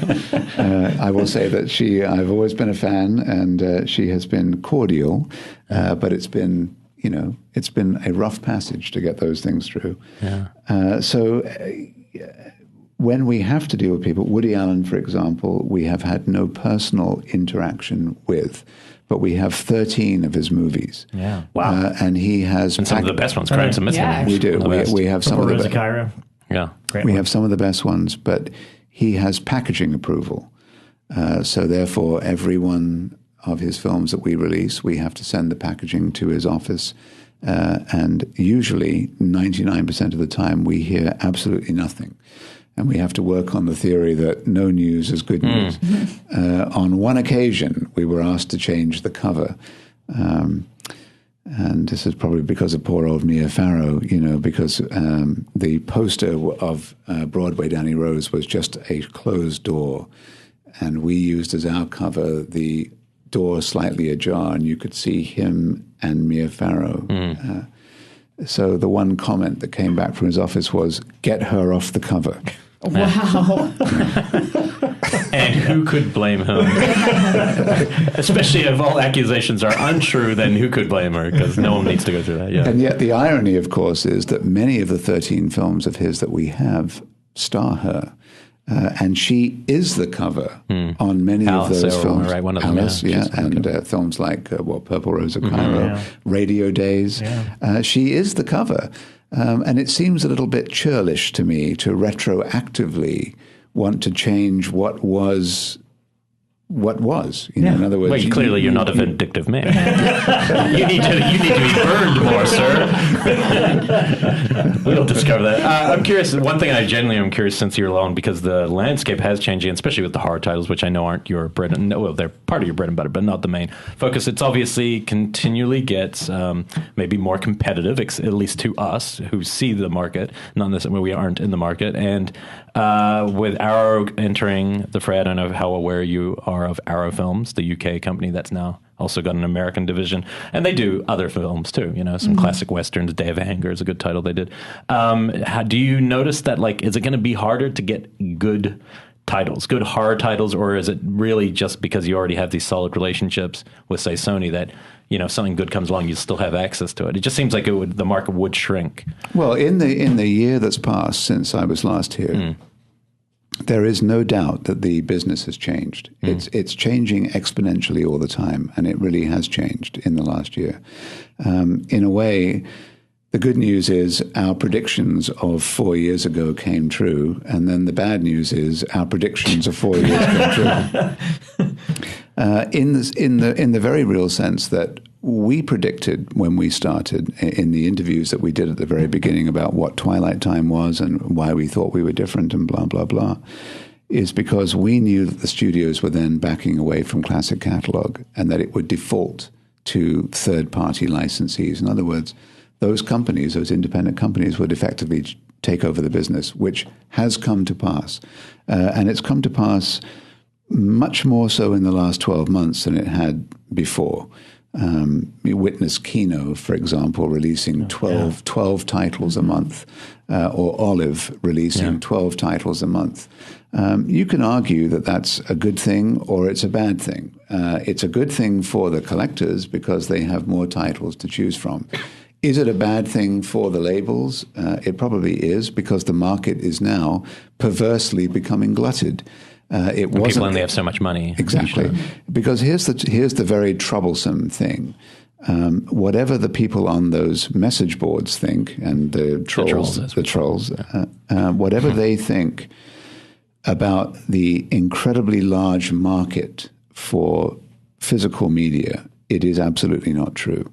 I will say that I've always been a fan, and she has been cordial, but it's been a rough passage to get those things through. Yeah. When we have to deal with people, Woody Allen, for example, we have had no personal interaction with, but we have 13 of his movies. Yeah. Wow. And he has... And some of the best ones. Crimes and Misdemeanors. We do. We have some of the best. Yeah. We have some of the best ones, but he has packaging approval. So therefore, every one of his films that we release, we have to send the packaging to his office. And usually, 99% of the time, we hear absolutely nothing. And we have to work on the theory that no news is good news. On one occasion, we were asked to change the cover. And this is probably because of poor old Mia Farrow, because the poster of Broadway Danny Rose was just a closed door. And we used as our cover the door slightly ajar, and you could see him and Mia Farrow. So the one comment that came back from his office was, get her off the cover. Wow. And who could blame him? Especially if all accusations are untrue, then who could blame her? Because no one needs to go through that. Yeah. And yet the irony, of course, is that many of the 13 films of his that we have star her. And she is the cover on many Alice, of those films. Right, one of them. Alice, and films like Purple Rose of Cairo, Radio Days. She is the cover. And it seems a little bit churlish to me to retroactively want to change what was. In other words, well, clearly you're not a vindictive man. you need to be burned more, sir. We'll discover that. I'm curious. One thing I genuinely am curious since you're alone, because the landscape has changed, especially with the horror titles, which I know aren't your bread and well, they're part of your bread and butter, but not the main focus. It's obviously continually gets maybe more competitive, at least to us who see the market, not necessarily we aren't in the market, and. With Arrow entering the fray, I don't know how aware you are of Arrow Films, the UK company that's now also got an American division, and they do other films too. Some classic westerns. Day of Anger is a good title they did. How do you notice that? Is it going to be harder to get good titles, good horror titles, or is it really just because you already have these solid relationships with, say, Sony that? If something good comes along, you still have access to it. It just seems like the market would shrink. Well, in the year that's passed since I was last here, there is no doubt that the business has changed. It's changing exponentially all the time, and it really has changed in the last year. In a way, the good news is our predictions of 4 years ago came true, and then the bad news is our predictions of 4 years came true. In the very real sense that we predicted when we started in the interviews that we did at the very beginning about what Twilight Time was and why we thought we were different and blah, blah, blah, is because we knew that the studios were then backing away from classic catalog and that it would default to third-party licensees. In other words, those companies, those independent companies, would effectively take over the business, which has come to pass. And it's come to pass much more so in the last 12 months than it had before. You witness Kino, for example, releasing 12 titles a month, or Olive releasing 12 titles a month. You can argue that that's a good thing or it's a bad thing. It's a good thing for the collectors because they have more titles to choose from. Is it a bad thing for the labels? It probably is, because the market is now perversely becoming glutted. It wasn't, people only have so much money. Exactly. Usually. Because here's the very troublesome thing. Whatever the people on those message boards think, and the trolls, whatever they think about the incredibly large market for physical media, it is absolutely not true.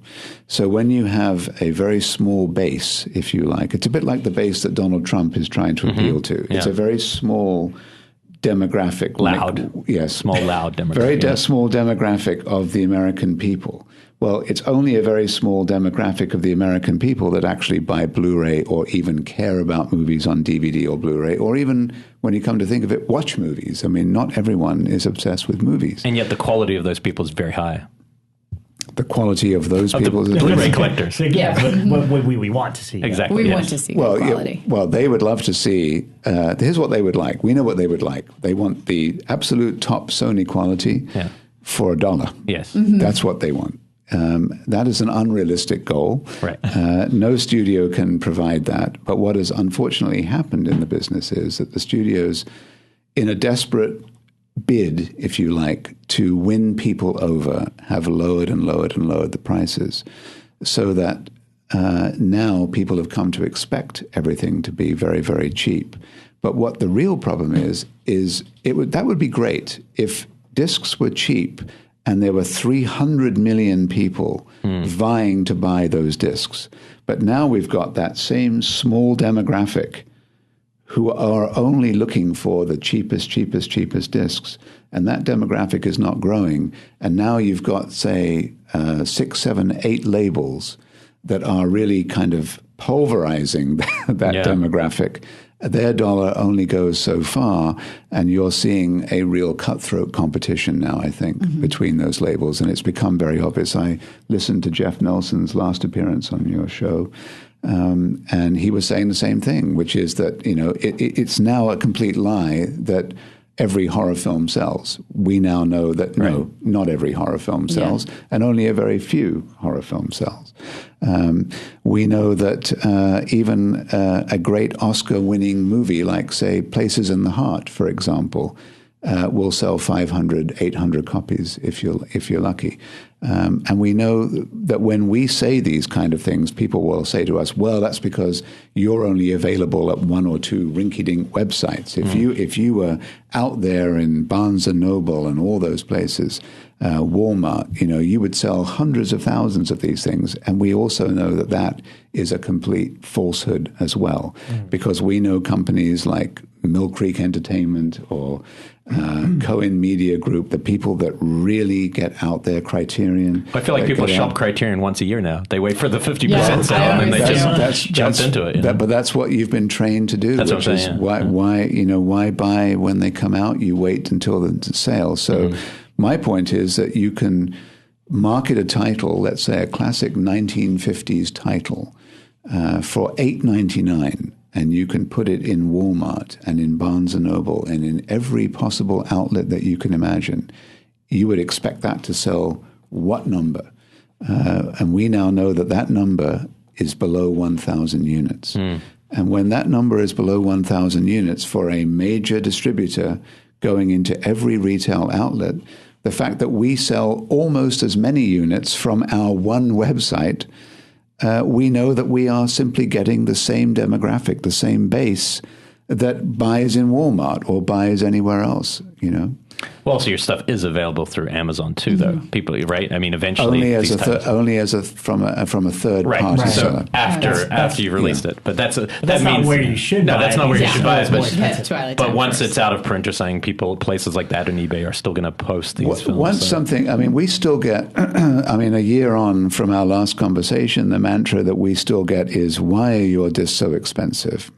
So when you have a very small base, if you like, it's a bit like the base that Donald Trump is trying to appeal to. It's a very small demographic. Loud. Yes. Small, loud demographic. Very small demographic of the American people. Well, it's only a very small demographic of the American people that actually buy Blu-ray or even care about movies on DVD or Blu-ray, or even, when you come to think of it, watch movies. I mean, not everyone is obsessed with movies. And yet the quality of those people is very high. The quality of those people. The Blu-ray collectors. What we want to see. Exactly. We want to see good quality. Well, they would love to see, here's what they would like. We know what they would like. They want the absolute top Sony quality for $1. Yes. Mm-hmm. That's what they want. That is an unrealistic goal. Right. No studio can provide that. But what has unfortunately happened in the business is that the studios, in a desperate bid, if you like, to win people over, have lowered and lowered and lowered the prices, so that now people have come to expect everything to be very, very cheap. But what the real problem is that would be great if discs were cheap and there were 300 million people vying to buy those discs. But now we've got that same small demographic who are only looking for the cheapest discs. And that demographic is not growing. And now you've got, say, 6, 7, 8 labels that are really kind of pulverizing that demographic. Their dollar only goes so far, and you're seeing a real cutthroat competition now, I think, between those labels, and it's become very obvious. I listened to Jeff Nelson's last appearance on your show, and he was saying the same thing, which is that, it's now a complete lie that every horror film sells. We now know that, no, not every horror film sells, and only a very few horror film sells. We know that even a great Oscar-winning movie like, say, Places in the Heart, for example, will sell 500, 800 copies if you're lucky. And we know that when we say these kind of things, people will say to us, well, that's because you're only available at 1 or 2 rinky-dink websites. If you were out there in Barnes & Noble and all those places, Walmart, you would sell hundreds of thousands of these things. And we also know that that is a complete falsehood as well, because we know companies like Mill Creek Entertainment or Cohen Media Group, the people that really get out there, Criterion. I feel like people shop Criterion once a year now. They wait for the 50% sale and then they just jump into it. But that's what you've been trained to do. That's what I'm saying. Why buy when they come out? You wait until the sale. So my point is that you can market a title, let's say a classic 1950s title, for $8.99. And you can put it in Walmart and in Barnes & Noble and in every possible outlet that you can imagine. You would expect that to sell what number? And we now know that number is below 1,000 units. And when that number is below 1,000 units for a major distributor going into every retail outlet, the fact that we sell almost as many units from our one website, we know that we are simply getting the same demographic, the same base that buys in Walmart or buys anywhere else, Well, so your stuff is available through Amazon too, though. People, right? I mean, eventually only from a third party seller. After you've released it, but that's not where you should buy it. That's not where you should buy it. But once first. it's out of print, you're saying places like that and eBay are still going to post these films. We still get. A year on from our last conversation, the mantra that we still get is, "Why are your discs so expensive?"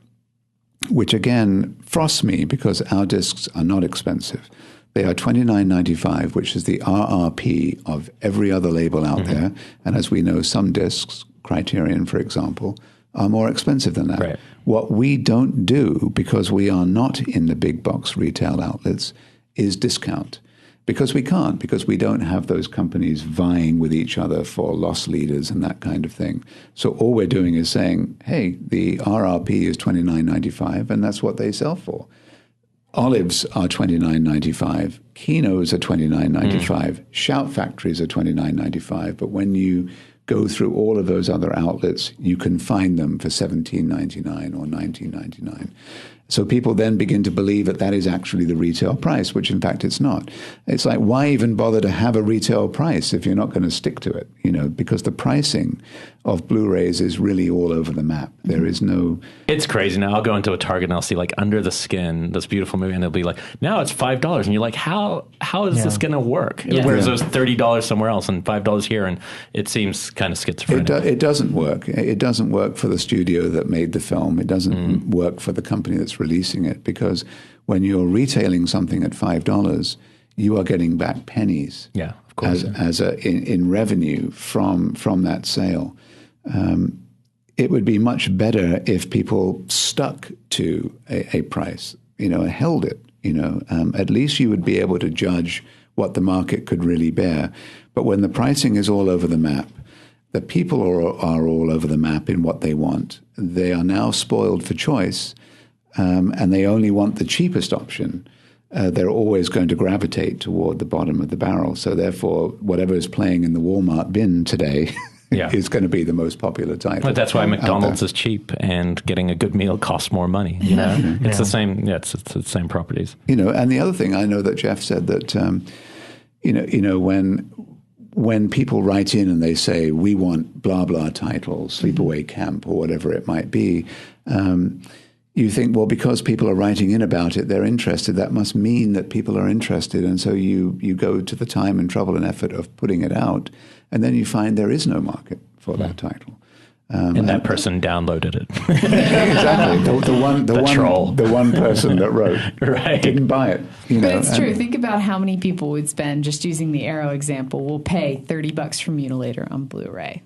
Which again frosts me, because our discs are not expensive. They are $29.95, which is the RRP of every other label out there. And as we know, some discs, Criterion, for example, are more expensive than that. Right. What we don't do, because we are not in the big box retail outlets, is discount. Because we can't, because we don't have those companies vying with each other for loss leaders and that kind of thing. So all we're doing is saying, hey, the RRP is $29.95, and that's what they sell for. Olives are $29.95. Kinos are $29.95. Shout Factories are $29.95. But when you go through all of those other outlets, you can find them for $17.99 or $19.99. So people then begin to believe that that is actually the retail price, which in fact it's not. It's like, why even bother to have a retail price if you're not going to stick to it? Because the pricing of Blu-rays is really all over the map. There is no... It's crazy. Now I'll go into a Target and I'll see like Under the Skin, this beautiful movie, and they'll be like, now it's $5. And you're like, how is this going to work? Yeah. Whereas it was $30 somewhere else and $5 here. And it seems kind of schizophrenic. It doesn't work. It doesn't work for the studio that made the film. It doesn't work for the company that's releasing it, because when you're retailing something at $5, you are getting back pennies. Yeah, of course. In revenue from that sale. It would be much better if people stuck to a price, held it. At least you would be able to judge what the market could really bear. But when the pricing is all over the map, the people are all over the map in what they want. They are now spoiled for choice, and they only want the cheapest option. They're always going to gravitate toward the bottom of the barrel. So therefore, whatever is playing in the Walmart bin today is going to be the most popular title. But that's why McDonald's is cheap, and getting a good meal costs more money. It's the same. Yeah, it's the same properties. And the other thing, I know that Jeff said that when people write in and they say, we want blah blah title, Sleepaway Camp or whatever it might be. You think, well, because people are writing in about it, they're interested. That must mean that people are interested. And so you go to the time and trouble and effort of putting it out, and then you find there is no market for that title. And that person downloaded it. Exactly. The one person that wrote didn't buy it. But it's true. Think about how many people would spend, just using the Arrow example, will pay $30 for Mutilator on Blu-ray.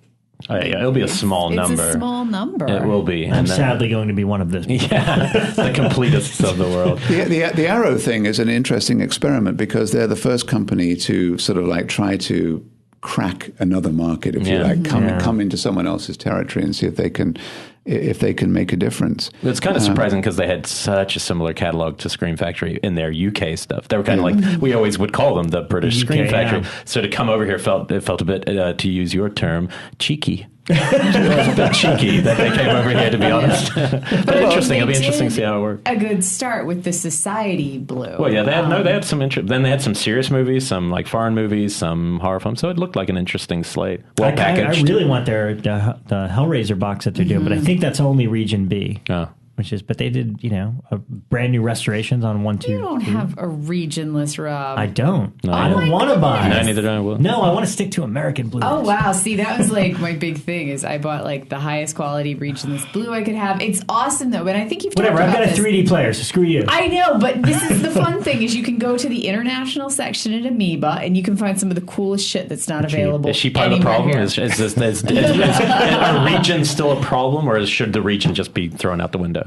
It'll be a small number. It's a small number. It will be. I'm sadly going to be one of those people. The completists of the world. The Arrow thing is an interesting experiment, because they're the first company to sort of like try to crack another market, if you like, come into someone else's territory and see if they can make a difference. It's kind of surprising, because they had such a similar catalog to Scream Factory in their UK stuff. They were kind of like, we always would call them the British Scream Factory. Yeah. So to come over here felt a bit, to use your term, cheeky. It was a bit cheeky that they came over here, to be honest. But interesting. It'll be interesting to see how it works. A good start with the Society Blue. Well, yeah, they had some interest. Then they had some serious movies, some like foreign movies, some horror films. So it looked like an interesting slate. Well packaged. I really want the Hellraiser box that they're doing, but I think that's only Region B. Oh. But they did, a brand new restorations on 1, 2. You don't have a regionless, Rob. I don't. No, I don't want to buy. No, neither do I. Will. No, I want to stick to American Blu. Oh wow! See, that was like my big thing. Is I bought like the highest quality regionless Blue I could have. It's awesome though, but I think you've whatever. Talked I've about got a 3D player, so screw you. I know, but this is the fun thing: is you can go to the international section at Amoeba and you can find some of the coolest shit that's not available. Is she part of the problem? Is are regions still a problem, or should the region just be thrown out the window?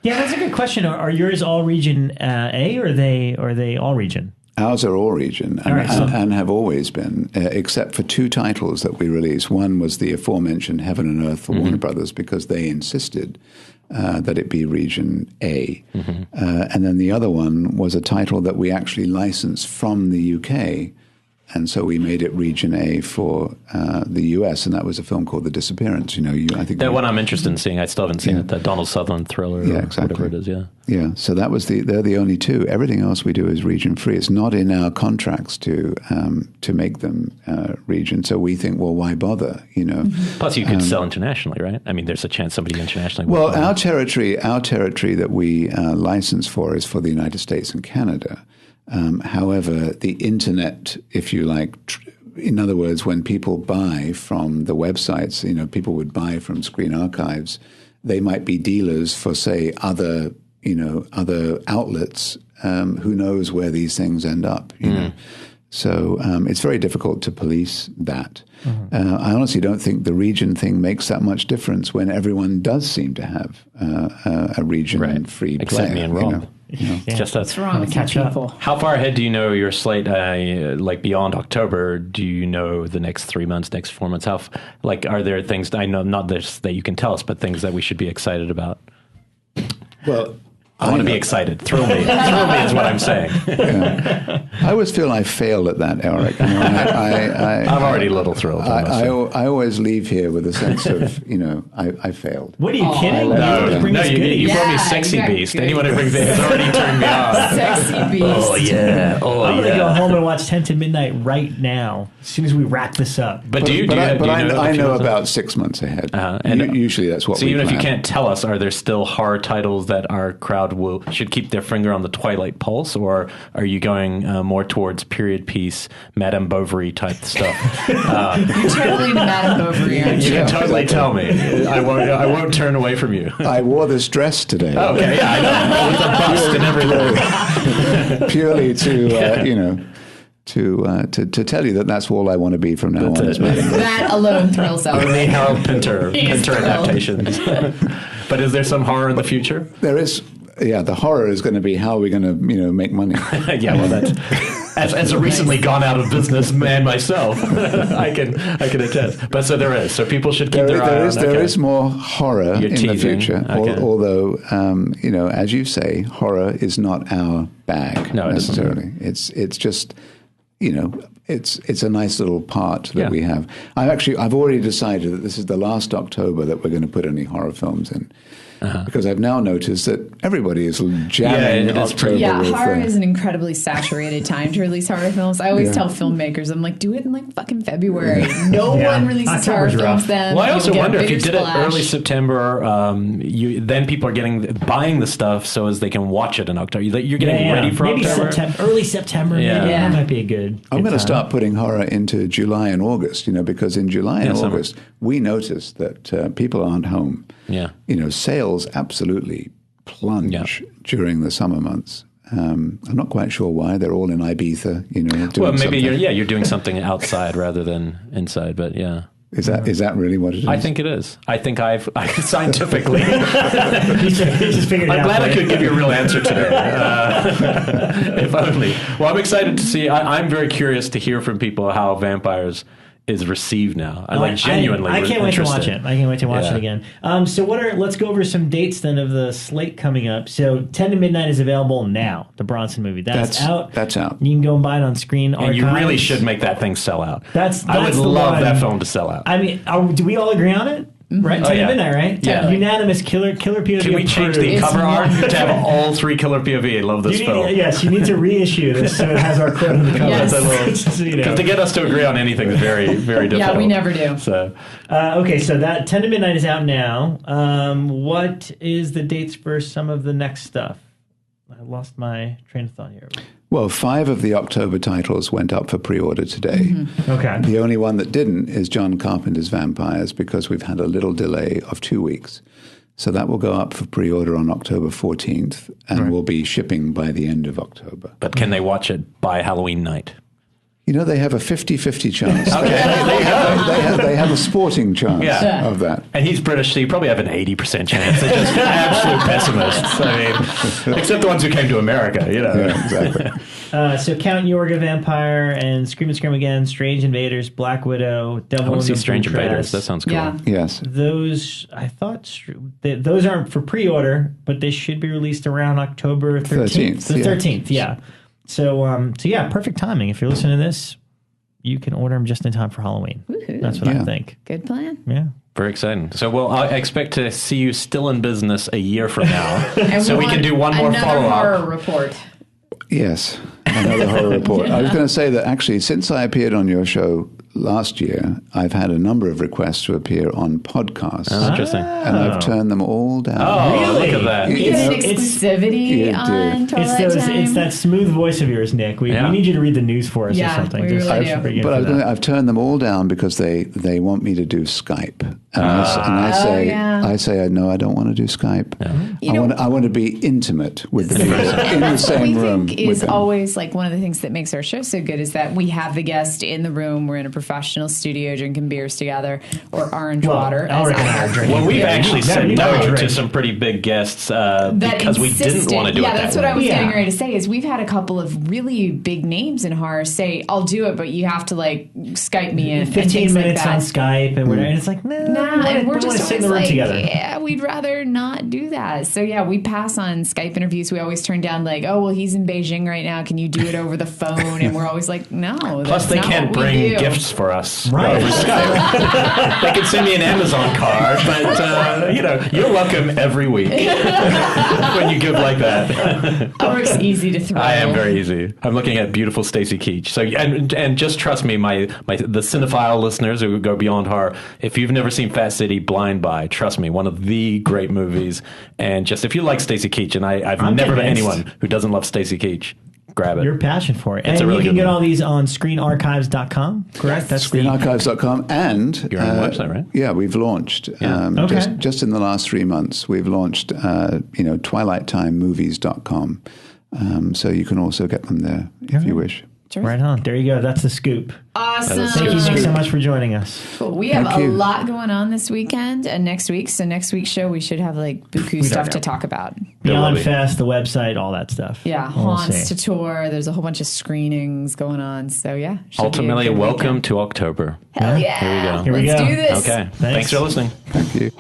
Yeah, that's a good question. Are yours all region A, or are they all region? Ours are all region, and have always been, except for 2 titles that we released. One was the aforementioned Heaven and Earth for Warner Brothers, because they insisted that it be region A. And then the other one was a title that we actually licensed from the UK. And so we made it region A for the US, and that was a film called The Disappearance. I think that one I'm interested in seeing. I still haven't seen it. That Donald Sutherland thriller, or whatever it is. Yeah. So that was they're the only 2. Everything else we do is region free. It's not in our contracts to make them region. So we think, well, why bother? Plus, you could sell internationally, right? I mean, there's a chance somebody internationally. Well, our territory that we license for is for the United States and Canada. However, the internet, if you like, in other words, when people buy from the websites, people would buy from Screen Archives, they might be dealers for, say, other outlets. Who knows where these things end up, So it's very difficult to police that. I honestly don't think the region thing makes that much difference when everyone does seem to have a region-free player. Except me and Rob. Just what's wrong with catch people? How far ahead do you know your slate? Like beyond October, do you know the next 3 months, next 4 months? Are there things I know not this that you can tell us, but things that we should be excited about? Well, I want to be excited. Thrill me. Thrill me is what I'm saying. Yeah. I always feel I failed at that, Elric. You know, I'm already a little thrilled. I always leave here with a sense of, I failed. What are you kidding? No, you brought me Yeah, Sexy exactly. Beast. Anyone who brings it has already turned me on. Sexy beast. Oh, yeah. Oh, I'm yeah. gonna go home and watch 10 to Midnight right now, as soon as we wrap this up. But I know about 6 months ahead. And usually that's what so we even plan. if you can't tell us, are there still horror titles that our crowd should keep their finger on the Twilight pulse, or are you going more towards period piece, Madame Bovary type stuff? You're totally into Madame Bovary, aren't You you? can totally tell me. I won't turn away from you. I wore this dress today. Okay, yeah, I know. With a bust and everything. Purely to tell you that that's all I want to be from now on. That's is Madame Bovary. That alone thrills us. Only Harold Pinter thrilled. adaptations. But is there some horror in the future? There is. Yeah, the horror is going to be how are we going to, make money. Yeah, well, that's as a recently gone out of business man myself, I can attest. But so there is. So people should keep their eye on. There is more horror You're in teasing. the future. Okay. Although, as you say, horror is not our bag No, it isn't. necessarily. It's just, it's a nice little part that Yeah. we have. I've already decided that this is the last October that we're going to put any horror films in. Because I've now noticed that everybody is jamming it is October pretty- Yeah, with, horror is an incredibly saturated time to release horror films. I always tell filmmakers, I'm like, do it in like fucking February. No one releases horror October's films rough. then. Well, I You'll also get a wonder if you bigger did it splash. early September, then people are buying the stuff so as they can watch it in October. You're getting ready for maybe October. early September. Yeah. Maybe. Yeah. That might be a good. I'm going to time. start putting horror into July and August, because in July and summer. August, we notice that people aren't home. Yeah. Sales absolutely plunge during the summer months. I'm not quite sure why. They're all in Ibiza, doing Well, maybe something. you're doing something outside rather than inside, but yeah. Is that really what it is? I think it is. I think I scientifically. He's just figured it I'm out glad for I you. could give you a real answer today. If only. Well, I'm excited to see. I'm very curious to hear from people how Vampires is received now. I genuinely. I can't wait to watch interested. it. I can't wait to watch Yeah. it again. So let's go over some dates then of the slate coming up. So 10 to Midnight is available now, the Bronson movie. That's out. That's out. You can go and buy it on Screen And you really Archives. should make that thing sell out. That's I would the love one. that film to sell out. I mean, do we all agree on it? Right, 10 yeah. to Midnight, right? Yeah. Unanimous Killer POV. Can we change the It's cover art to wonderful. have all three Killer POV? I love this film. Yes, you need to reissue this so it has our quote on the cover. Yes. Because to get us to agree on anything is very, very difficult. Yeah, we never do. So, Okay, so that 10 to Midnight is out now. What is the dates for some of the next stuff? I lost my train of thought here. Well, 5 of the October titles went up for pre-order today. Okay. The only one that didn't is John Carpenter's Vampires, because we've had a little delay of 2 weeks. So that will go up for pre-order on October 14th and will be shipping by the end of October. but can they watch it by Halloween night? They have a 50-50 chance. Okay, there you go. They have a sporting chance Yeah. of that. And he's British, so you probably have an 80% chance. They're just absolute pessimists. I mean, except the ones who came to America, Yeah, exactly. So Count Yorga Vampire and Scream and Scream Again, Strange Invaders, Black Widow, I Devil want in to see the Strange Blue Invaders. Dress. That sounds cool. Yeah. Yes. Those, I thought, those aren't for pre-order, but they should be released around October 13th. 13th, The yeah. 13th, yeah. So yeah, perfect timing. If you're listening to this, you can order them just in time for Halloween. Woohoo. That's what I Yeah. think. Good plan. Yeah. Very exciting. So, well, I expect to see you still in business a year from now. And so we can do one more another follow-up. horror report. Yes. Another horror report. I was going to say that actually, since I appeared on your show last year, I've had a number of requests to appear on podcasts. Oh, interesting. And I've turned them all down. Oh, Really? look at that. You get an It's- exclusivity you do. on Twilight It's Time. that smooth voice of yours, Nick. We Yeah. need you to read the news for us or Yeah, something. we Just really for do. you But for that. I've turned them all down because they want me to do Skype, and I say yeah. no, I don't want to do Skype. You know- I want to be intimate with the people in the That's what we same room. think with is them. always like one of the things that makes our show so good is that we have the guest in the room. We're in a professional studio drinking beers together or orange water. as Elric I and I are have. drinking. Well, we've Yeah, actually you said never no drink. to some pretty big guests That because we didn't insisted- want to do it Yeah, that that's way. what I was Yeah. getting ready to say. Is we've had a couple of really big names in horror say, "I'll do it, but you have to like Skype me in." and 15 things minutes like on that. Skype and whatever. And it's like, no, and we're we just wanna sit in always the room like, together. yeah, we'd rather not do that. So yeah, we pass on Skype interviews. We always turn down like, oh, well, he's in Beijing right now. Can you do it over the phone? And we're always like, no. Plus, they can't bring gifts for us Right. over Skype. They can send me an Amazon card, but you're welcome every week when you give like that. Elric's easy to throw. I am very easy. I'm looking at beautiful Stacy Keach. So and just trust me, the cinephile listeners who go beyond horror, if you've never seen Fat City Blind By, trust me, one of the great movies. And just if you like Stacy Keach, and I've never met anyone who doesn't love Stacy Keach, grab it. Your passion for it. It's and a really you can good get one. all these on screenarchives.com, correct? That's Screenarchives.com. And You're on the website, right? Yeah, we've launched. Okay. Just in the last 3 months, we've launched, TwilightTimeMovies.com. So you can also get them there if you wish. Right on. There you go. That's the scoop. Awesome. Thank you, Nick, so much for joining us. Cool. We have Thank you. a lot going on this weekend and next week. So next week's show, we should have like buku stuff to talk about. Beyond Fest, the website, all that stuff. Yeah, We'll haunts see. to tour. There's a whole bunch of screenings going on. So yeah. should be a Ultimately, good welcome weekend. to October. Hell yeah. Here we go. Here we Let's go. do this. Okay. Thanks for listening. Thank you.